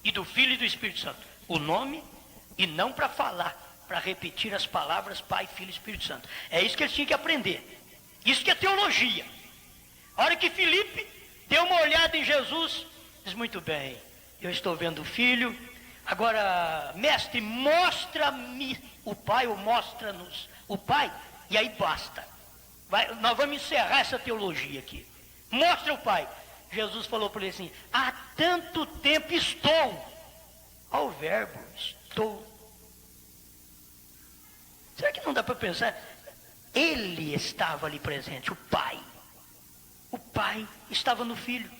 e do Filho e do Espírito Santo. O nome, e não para falar, para repetir as palavras Pai, Filho e Espírito Santo. É isso que eles tinham que aprender. Isso que é teologia. A hora que Filipe deu uma olhada em Jesus, diz, muito bem, eu estou vendo o Filho, agora, mestre, mostra-me o Pai, ou mostra-nos o Pai, e aí basta. Nós vamos encerrar essa teologia aqui. Mostra o Pai. Jesus falou para ele assim, há tanto tempo estou. Ao verbo, estou. Será que não dá para pensar? Ele estava ali presente, o Pai. O Pai estava no Filho.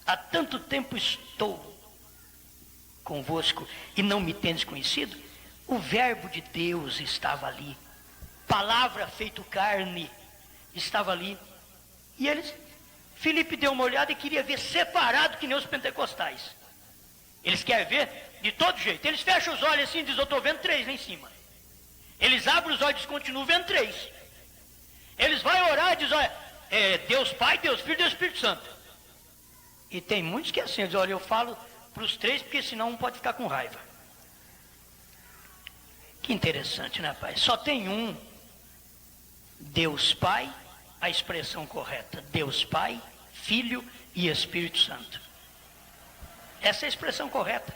Há tanto tempo estou convosco e não me tendes conhecido. O verbo de Deus estava ali. Palavra feito carne estava ali. E Filipe deu uma olhada e queria ver separado que nem os pentecostais. Eles querem ver de todo jeito. Eles fecham os olhos assim e dizem, eu estou vendo 3 lá em cima. Eles abrem os olhos e continuam vendo 3. Eles vão orar e dizem, olha, Deus Pai, Deus Filho e Deus Espírito Santo. E tem muitos que assim, dizem, olha, eu falo para os 3 porque senão um pode ficar com raiva. Que interessante, né, pai? Só tem um Deus Pai, a expressão correta, Deus Pai, Filho e Espírito Santo. Essa é a expressão correta.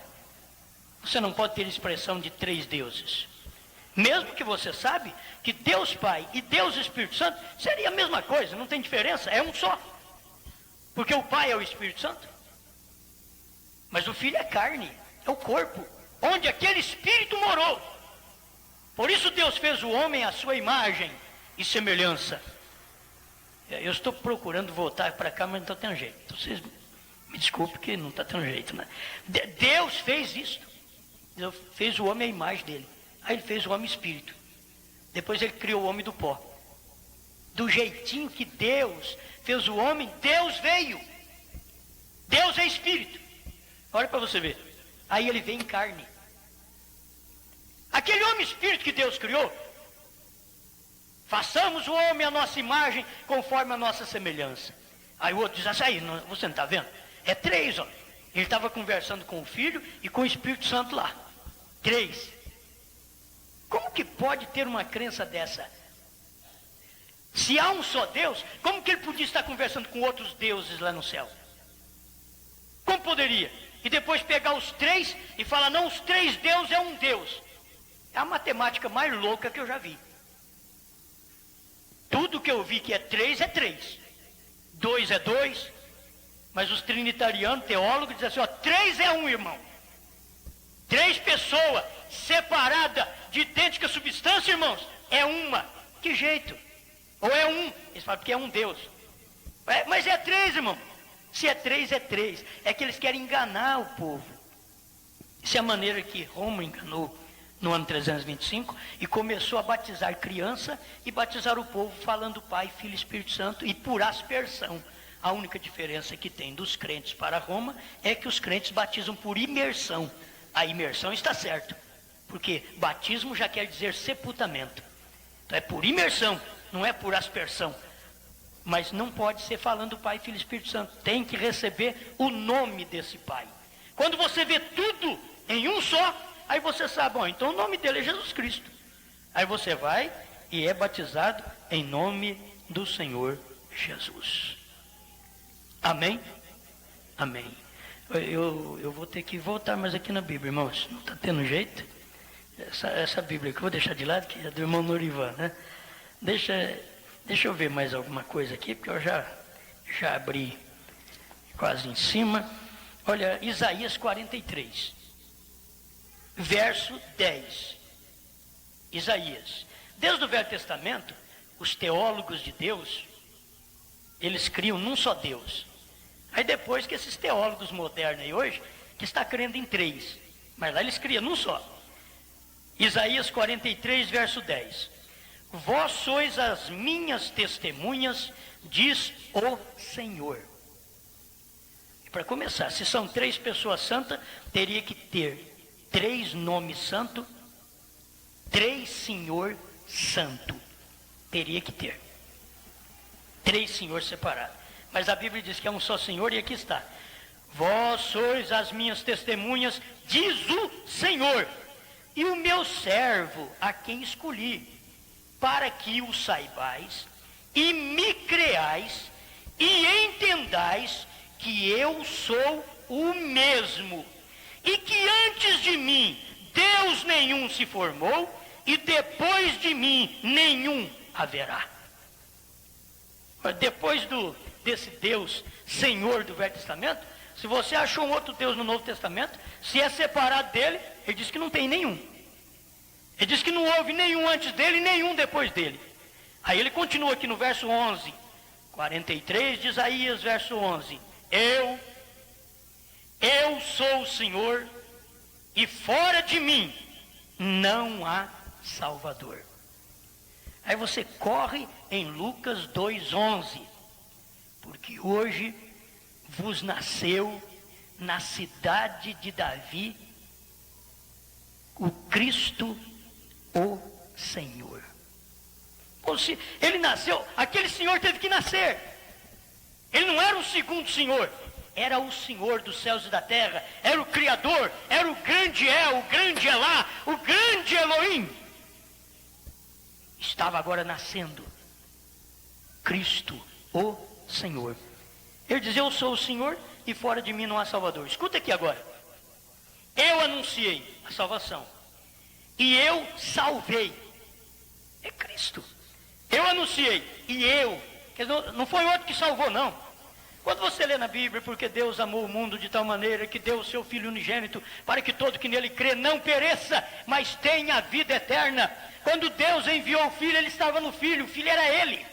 Você não pode ter expressão de 3 deuses. Mesmo que você sabe que Deus Pai e Deus Espírito Santo seria a mesma coisa, não tem diferença, é um só. Porque o Pai é o Espírito Santo. Mas o Filho é carne, é o corpo, onde aquele Espírito morou. Por isso Deus fez o homem à sua imagem e semelhança. Eu estou procurando voltar para cá, mas não está tendo jeito. Então, vocês me desculpem que não está tendo jeito, né? Deus fez isso. Deus fez o homem à imagem dele. Aí ele fez o homem espírito. Depois ele criou o homem do pó. Do jeitinho que Deus fez o homem, Deus veio. Deus é espírito. Olha para você ver. Aí ele vem em carne. Aquele homem espírito que Deus criou, façamos o homem à nossa imagem, conforme a nossa semelhança. Aí o outro diz assim, aí, você não está vendo? É 3, ó. Ele estava conversando com o Filho e com o Espírito Santo lá. 3. Como que pode ter uma crença dessa? Se há um só Deus, como que ele podia estar conversando com outros deuses lá no céu? Como poderia? E depois pegar os 3 e falar, não, os 3 deuses é um Deus. É a matemática mais louca que eu já vi. Tudo que eu vi que é 3 é 3. 2 é 2. Mas os trinitarianos, teólogos, dizem assim, ó, 3 é 1, irmão. 3 pessoas separadas de idêntica substância, irmãos, é uma. Que jeito? Ou é um? Eles falam porque é um Deus. Mas é 3, irmão. Se é 3, é 3. É que eles querem enganar o povo. Essa é a maneira que Roma enganou no ano 325 e começou a batizar criança e batizar o povo falando Pai, Filho e Espírito Santo e por aspersão. A única diferença que tem dos crentes para Roma é que os crentes batizam por imersão. A imersão está certo, porque batismo já quer dizer sepultamento. Então é por imersão, não é por aspersão. Mas não pode ser falando Pai, Filho e Espírito Santo. Tem que receber o nome desse Pai. Quando você vê tudo em um só, aí você sabe, bom, então o nome dele é Jesus Cristo. Aí você vai e é batizado em nome do Senhor Jesus. Amém? Amém. Eu vou ter que voltar mais aqui na Bíblia, irmãos. Não está tendo jeito? Essa Bíblia que eu vou deixar de lado, que é do irmão Norivan, né? Deixa eu ver mais alguma coisa aqui, porque eu já abri quase em cima. Olha, Isaías 43, verso 10. Isaías. Desde o Velho Testamento, os teólogos de Deus, eles criam num só Deus. Aí depois que esses teólogos modernos aí hoje, que está crendo em 3, mas lá eles criam num só. Isaías 43, verso 10. Vós sois as minhas testemunhas, diz o Senhor. E para começar, se são 3 pessoas santas, teria que ter 3 nomes santos, 3 Senhor santo. Teria que ter 3 Senhor separados. Mas a Bíblia diz que é um só Senhor, e aqui está. Vós sois as minhas testemunhas, diz o Senhor, e o meu servo a quem escolhi, para que o saibais e me creais e entendais que eu sou o mesmo, e que antes de mim Deus nenhum se formou, e depois de mim nenhum haverá. Depois desse Deus Senhor do Velho Testamento, se você achou um outro Deus no Novo Testamento, se é separado dele, ele diz que não tem nenhum. Ele diz que não houve nenhum antes dele e nenhum depois dele. Aí ele continua aqui no verso 11, 43 de Isaías, verso 11. Eu sou o Senhor, e fora de mim não há Salvador. Aí você corre em Lucas 2:11, porque hoje vos nasceu na cidade de Davi o Cristo, o Senhor. Ou se ele nasceu, aquele Senhor teve que nascer. Ele não era o segundo Senhor, era o Senhor dos céus e da terra, era o Criador, era o grande o grande Elá, o grande Elohim. Estava agora nascendo Cristo, o Senhor. Ele diz: eu sou o Senhor e fora de mim não há Salvador. Escuta aqui agora. Eu anunciei a salvação e eu salvei. É Cristo. Eu anunciei e eu. Não foi outro que salvou, não. Quando você lê na Bíblia, porque Deus amou o mundo de tal maneira que deu o seu Filho unigênito, para que todo que nele crê não pereça, mas tenha a vida eterna. Quando Deus enviou o Filho, ele estava no Filho, o Filho era ele.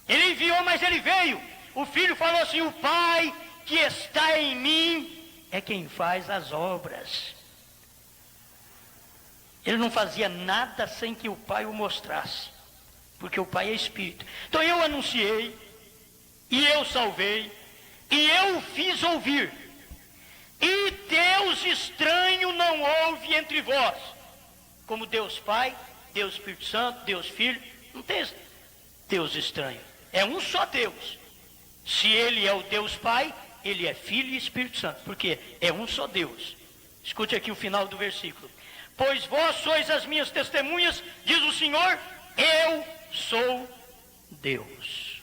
Ele enviou, mas ele veio. O Filho falou assim: o Pai que está em mim é quem faz as obras. Ele não fazia nada sem que o Pai o mostrasse, porque o Pai é Espírito. Então eu anunciei, e eu salvei, e eu fiz ouvir. E Deus estranho não houve entre vós, como Deus Pai, Deus Espírito Santo, Deus Filho. Não tem Deus estranho, é um só Deus. Se ele é o Deus Pai, ele é Filho e Espírito Santo, porque é um só Deus. Escute aqui o final do versículo. Pois vós sois as minhas testemunhas, diz o Senhor, eu sou Deus.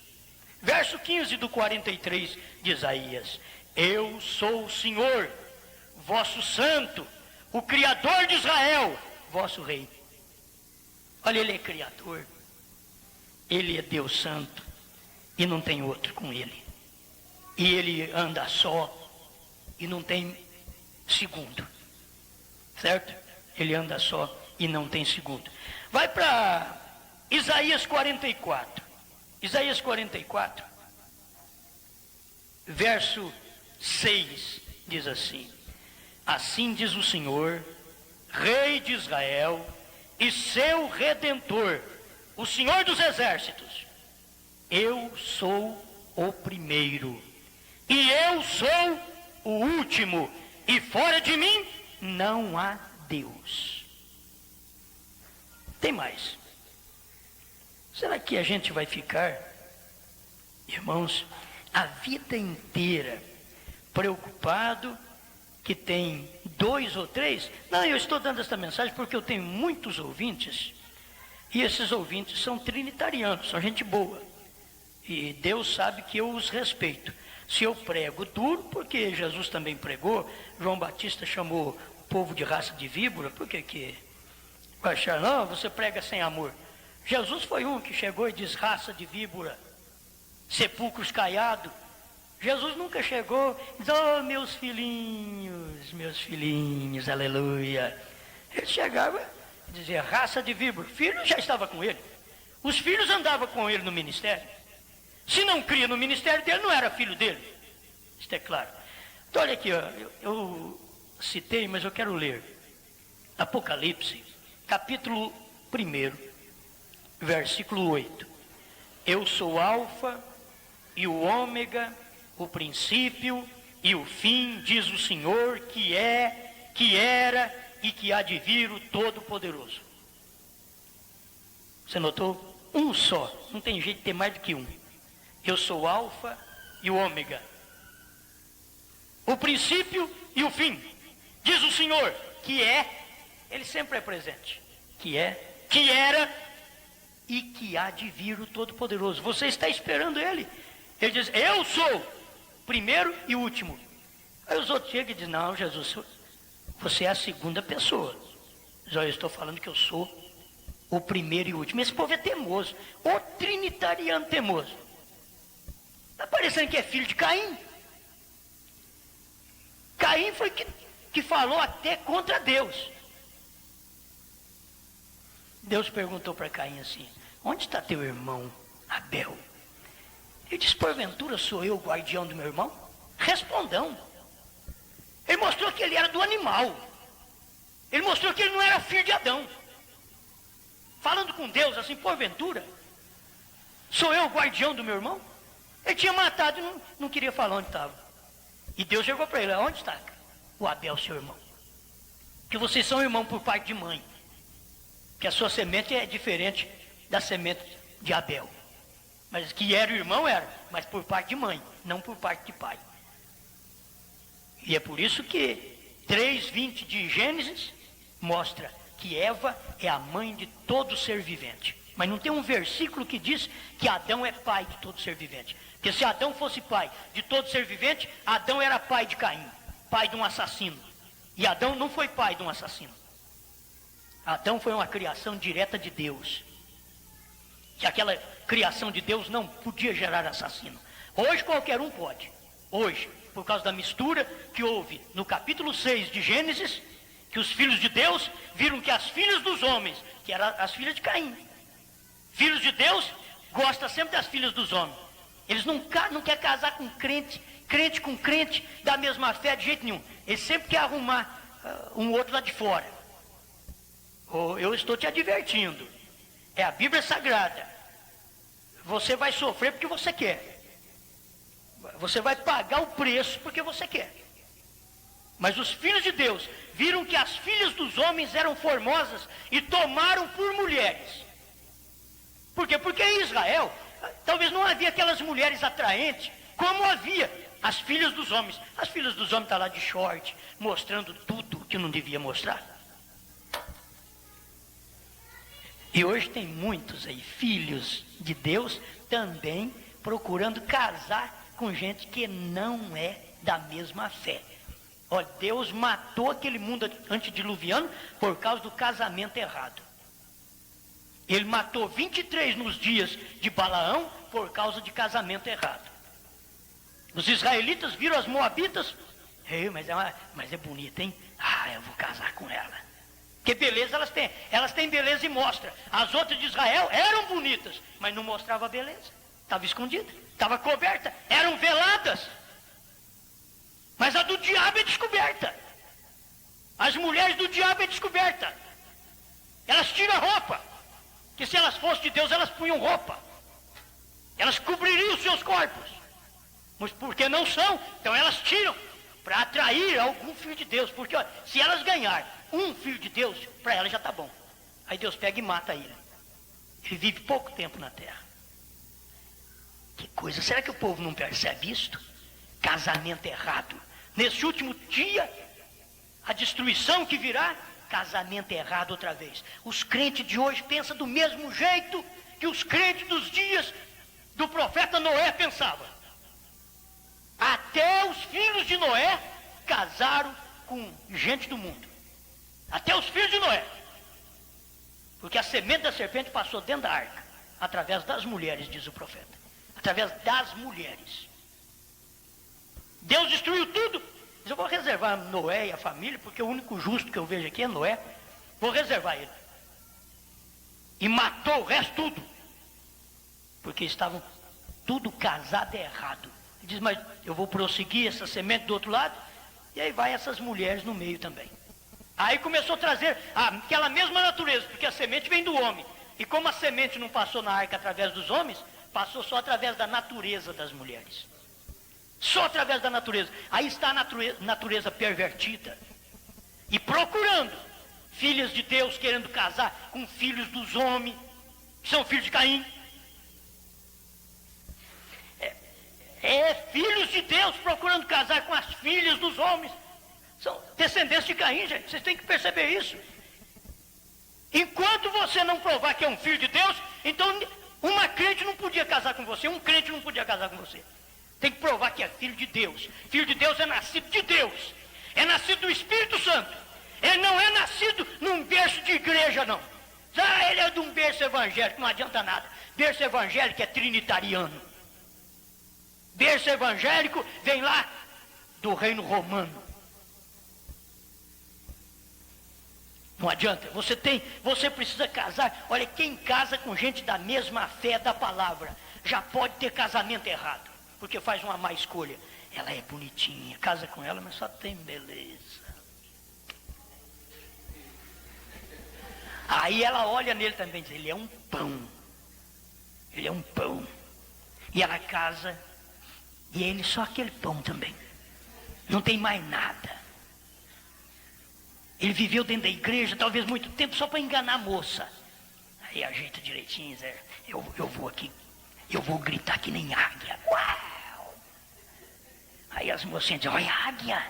Verso 15 do 43 de Isaías. Eu sou o Senhor, vosso santo, o Criador de Israel, vosso rei. Olha, ele é Criador, ele é Deus santo, e não tem outro com ele. E ele anda só, e não tem segundo. Certo? Ele anda só e não tem segundo. Vai para Isaías 44. Isaías 44, verso 6, diz assim: assim diz o Senhor, Rei de Israel e seu Redentor, o Senhor dos exércitos: eu sou o primeiro, e eu sou o último, e fora de mim não há Deus. Tem mais. Será que a gente vai ficar, irmãos, a vida inteira preocupado que tem 2 ou 3? Não, eu estou dando esta mensagem porque eu tenho muitos ouvintes, e esses ouvintes são trinitarianos, são gente boa, e Deus sabe que eu os respeito. Se eu prego duro, porque Jesus também pregou, João Batista chamou o povo de raça de víbora, por que vai achar, não, você prega sem amor? Jesus foi um que chegou e disse: raça de víbora, sepulcros caiados. Jesus nunca chegou e disse: oh, meus filhinhos, aleluia. Ele chegava e dizia: raça de víbora. O filho já estava com ele. Os filhos andavam com ele no ministério. Se não cria no ministério dele, não era filho dele. Isso é claro. Então olha aqui, ó, eu citei, mas eu quero ler. Apocalipse, capítulo 1, versículo 8. Eu sou o Alfa e o Ômega, o princípio e o fim, diz o Senhor, que é, que era e que há de vir, o Todo-Poderoso. Você notou? Um só, não tem jeito de ter mais do que um. Eu sou o Alfa e o Ômega, o princípio e o fim, diz o Senhor, que é, ele sempre é presente, que é, que era e que há de vir o Todo-Poderoso. Você está esperando ele. Ele diz, eu sou o primeiro e o último. Aí os outros chegam e dizem, não, Jesus, você é a segunda pessoa. Já eu estou falando que eu sou o primeiro e o último. Esse povo é teimoso, o trinitariano teimoso. Está parecendo que é filho de Caim. Caim foi que falou até contra Deus. Deus perguntou para Caim assim, onde está teu irmão Abel? Ele disse, porventura sou eu o guardião do meu irmão? Respondão. Ele mostrou que ele era do animal. Ele mostrou que ele não era filho de Adão. Falando com Deus assim, porventura, sou eu o guardião do meu irmão? Ele tinha matado e não queria falar onde estava. E Deus chegou para ele, onde está o Abel, seu irmão? Que vocês são irmãos por parte de mãe. Que a sua semente é diferente da semente de Abel. Mas que era o irmão, era, mas por parte de mãe, não por parte de pai. E é por isso que 3:20 de Gênesis mostra que Eva é a mãe de todo ser vivente. Mas não tem um versículo que diz que Adão é pai de todo ser vivente. Porque se Adão fosse pai de todo ser vivente, Adão era pai de Caim, pai de um assassino. E Adão não foi pai de um assassino. Adão foi uma criação direta de Deus. Que aquela criação de Deus não podia gerar assassino. Hoje qualquer um pode. Hoje, por causa da mistura que houve no capítulo 6 de Gênesis, que os filhos de Deus viram que as filhas dos homens, que eram as filhas de Caim, filhos de Deus gostam sempre das filhas dos homens. Eles não querem casar com crente, crente com crente da mesma fé de jeito nenhum. Eles sempre querem arrumar um outro lá de fora. Eu estou te advertindo. É a Bíblia Sagrada. Você vai sofrer porque você quer. Você vai pagar o preço porque você quer. Mas os filhos de Deus viram que as filhas dos homens eram formosas e tomaram por mulheres. Por quê? Porque em Israel, talvez não havia aquelas mulheres atraentes, como havia as filhas dos homens. As filhas dos homens estão lá de short, mostrando tudo que não devia mostrar. E hoje tem muitos aí, filhos de Deus, também procurando casar com gente que não é da mesma fé. Olha, Deus matou aquele mundo antediluviano por causa do casamento errado. Ele matou 23 nos dias de Balaão por causa de casamento errado. Os israelitas viram as moabitas, mas é bonita, hein? Eu vou casar com ela. Que beleza elas têm beleza e mostra. As outras de Israel eram bonitas, mas não mostrava beleza. Estava escondida, estava coberta, eram veladas. Mas a do diabo é descoberta. As mulheres do diabo é descoberta. Elas tiram a roupa. Que se elas fossem de Deus, elas punham roupa. Elas cobririam os seus corpos. Mas porque não são, então elas tiram para atrair algum filho de Deus. Porque olha, se elas ganharem um filho de Deus, para ela já está bom. Aí Deus pega e mata ele. Ele vive pouco tempo na terra. Que coisa, será que o povo não percebe isto? Casamento errado. Nesse último dia, a destruição que virá, casamento errado outra vez. Os crentes de hoje pensam do mesmo jeito que os crentes dos dias do profeta Noé pensavam. Até os filhos de Noé casaram com gente do mundo. Até os filhos de Noé. Porque a semente da serpente passou dentro da arca, através das mulheres, diz o profeta. Através das mulheres. Deus destruiu tudo. Eu vou reservar Noé e a família, porque o único justo que eu vejo aqui é Noé. Vou reservar ele. E matou o resto tudo. Porque estavam tudo casado é errado. Ele diz, mas eu vou prosseguir essa semente do outro lado, e aí vai essas mulheres no meio também. Aí começou a trazer aquela mesma natureza, porque a semente vem do homem. E como a semente não passou na arca através dos homens, passou só através da natureza das mulheres. Só através da natureza. Aí está a natureza pervertida. E procurando filhas de Deus, querendo casar com filhos dos homens, que são filhos de Caim. Filhos de Deus procurando casar com as filhas dos homens. São descendentes de Caim, gente. Vocês têm que perceber isso. Enquanto você não provar que é um filho de Deus, então uma crente não podia casar com você, um crente não podia casar com você. Tem que provar que é filho de Deus. Filho de Deus é nascido de Deus. É nascido do Espírito Santo. Ele não é nascido num berço de igreja, não. Ele é de um berço evangélico, não adianta nada. Berço evangélico é trinitariano. Berço evangélico vem lá do reino romano. Não adianta, você precisa casar. Olha, quem casa com gente da mesma fé da palavra, já pode ter casamento errado, porque faz uma má escolha. Ela é bonitinha, casa com ela, mas só tem beleza. Aí ela olha nele também e diz, ele é um pão. Ele é um pão. E ela casa, e ele só aquele pão também. Não tem mais nada. Ele viveu dentro da igreja, talvez muito tempo, só para enganar a moça. Aí ajeita direitinho, Zé. Eu vou aqui, eu vou gritar que nem águia. Uau! Aí as mocinhas dizem, olha, águia,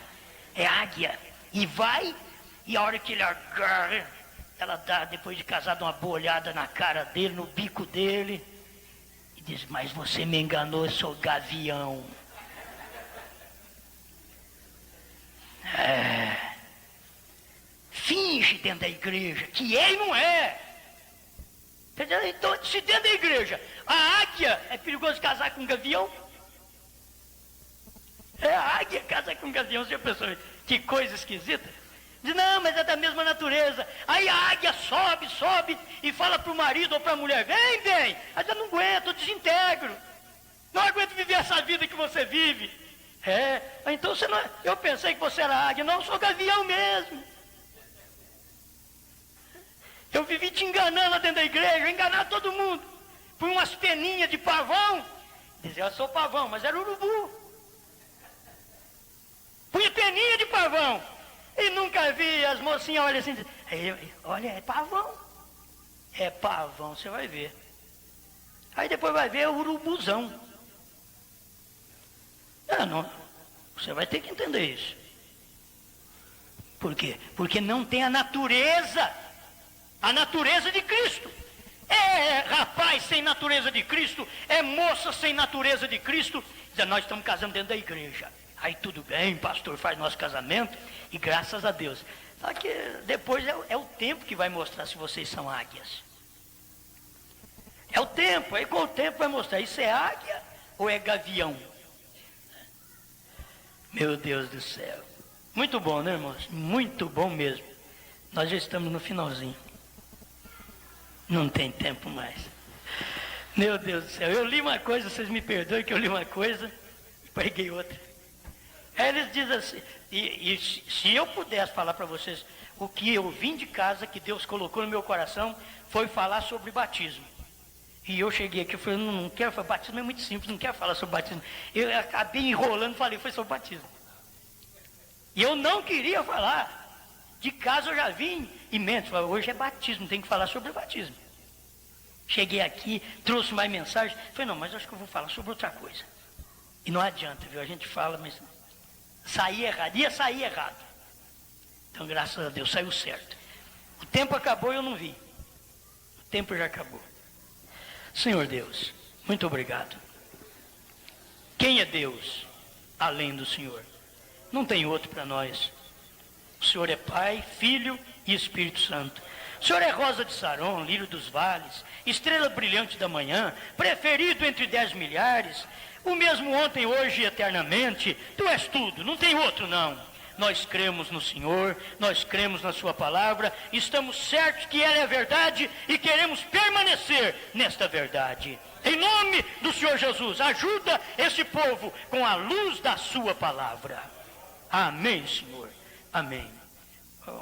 é águia. E vai, e a hora que ele agarra, ela dá, depois de casado, uma boa olhada na cara dele, no bico dele. E diz, mas você me enganou, eu sou gavião. Finge dentro da igreja, que é e não é. Então, se dentro da igreja a águia é perigoso casar com um gavião, a águia casa com um gavião. Você pensou, que coisa esquisita. Diz, não, mas é da mesma natureza. Aí a águia sobe e fala para o marido ou para a mulher, vem. Aí eu não aguento, eu desintegro. Não aguento viver essa vida que você vive. Então você não é. Eu pensei que você era águia. Não, eu sou gavião mesmo. Eu vivi te enganando lá dentro da igreja, enganar todo mundo. Fui umas peninhas de pavão. Dizia, eu sou pavão, mas era urubu. Fui peninha de pavão. E nunca vi, as mocinhas olham assim, olha, é pavão. É pavão, você vai ver. Aí depois vai ver o urubuzão. Não, você vai ter que entender isso. Por quê? Porque não tem a natureza de Cristo. Rapaz sem natureza de Cristo, moça sem natureza de Cristo. Nós estamos casando dentro da igreja. Aí tudo bem, pastor faz nosso casamento, e graças a Deus. Só que depois é o tempo que vai mostrar se vocês são águias. É o tempo, aí com o tempo vai mostrar, isso é águia ou é gavião? Meu Deus do céu. Muito bom, né, irmãos? Muito bom mesmo. Nós já estamos no finalzinho. Não tem tempo mais. Meu Deus do céu, eu li uma coisa, vocês me perdoem que eu li uma coisa e preguei outra. Aí eles dizem assim, e se eu pudesse falar para vocês o que eu vim de casa, que Deus colocou no meu coração, foi falar sobre batismo. E eu cheguei aqui e falei, não quero falar, batismo é muito simples, não quero falar sobre batismo. Eu acabei enrolando, foi sobre batismo. E eu não queria falar. De casa eu já vim imenso, hoje é batismo, tem que falar sobre batismo. Cheguei aqui, trouxe mais mensagem, falei, não, mas acho que eu vou falar sobre outra coisa. E não adianta, viu, a gente fala, mas ia sair errado. Então, graças a Deus, saiu certo. O tempo acabou e eu não vi. O tempo já acabou. Senhor Deus, muito obrigado. Quem é Deus além do Senhor? Não tem outro para nós. O Senhor é Pai, Filho e Espírito Santo. O Senhor é rosa de Saron, lírio dos vales, estrela brilhante da manhã, preferido entre 10 milhares, o mesmo ontem, hoje e eternamente. Tu és tudo, não tem outro não. nós cremos no Senhor, nós cremos na sua palavra, estamos certos que ela é verdade e queremos permanecer nesta verdade. Em nome do Senhor Jesus, ajuda esse povo com a luz da sua palavra. Amém, Senhor. Amém.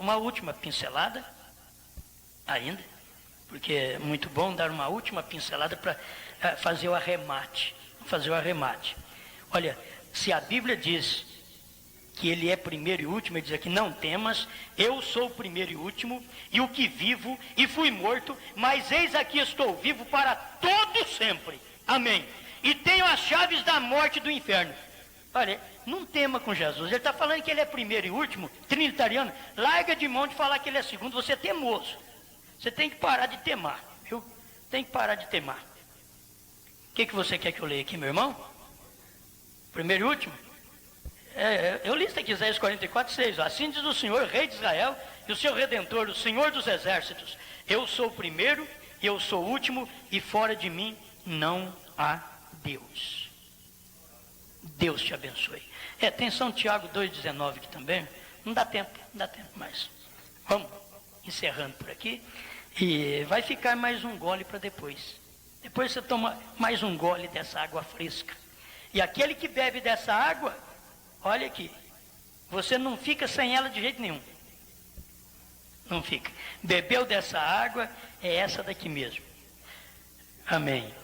Uma última pincelada ainda, porque é muito bom dar uma última pincelada para fazer o arremate. Olha, se a Bíblia diz que ele é primeiro e último, ele diz aqui: não temas, eu sou o primeiro e último, e o que vivo, e fui morto, mas eis aqui estou vivo para todo sempre. Amém. E tenho as chaves da morte e do inferno. Olha, não tema com Jesus. Ele está falando que ele é primeiro e último, trinitariano. Larga de mão de falar que ele é segundo. Você é teimoso. Você tem que parar de temar, viu? Tem que parar de temar. O que você quer que eu leia aqui, meu irmão? Primeiro e último? Eu li isso aqui, Isaías 44:6. Assim diz o Senhor, Rei de Israel, e o seu Redentor, o Senhor dos Exércitos: eu sou o primeiro e eu sou o último, e fora de mim não há Deus. Deus te abençoe. Tem São Tiago 2,19 aqui também. Não dá tempo mais. Vamos encerrando por aqui. E vai ficar mais um gole para depois. Depois você toma mais um gole dessa água fresca. E aquele que bebe dessa água, olha aqui, você não fica sem ela de jeito nenhum. Não fica. Bebeu dessa água, é essa daqui mesmo. Amém.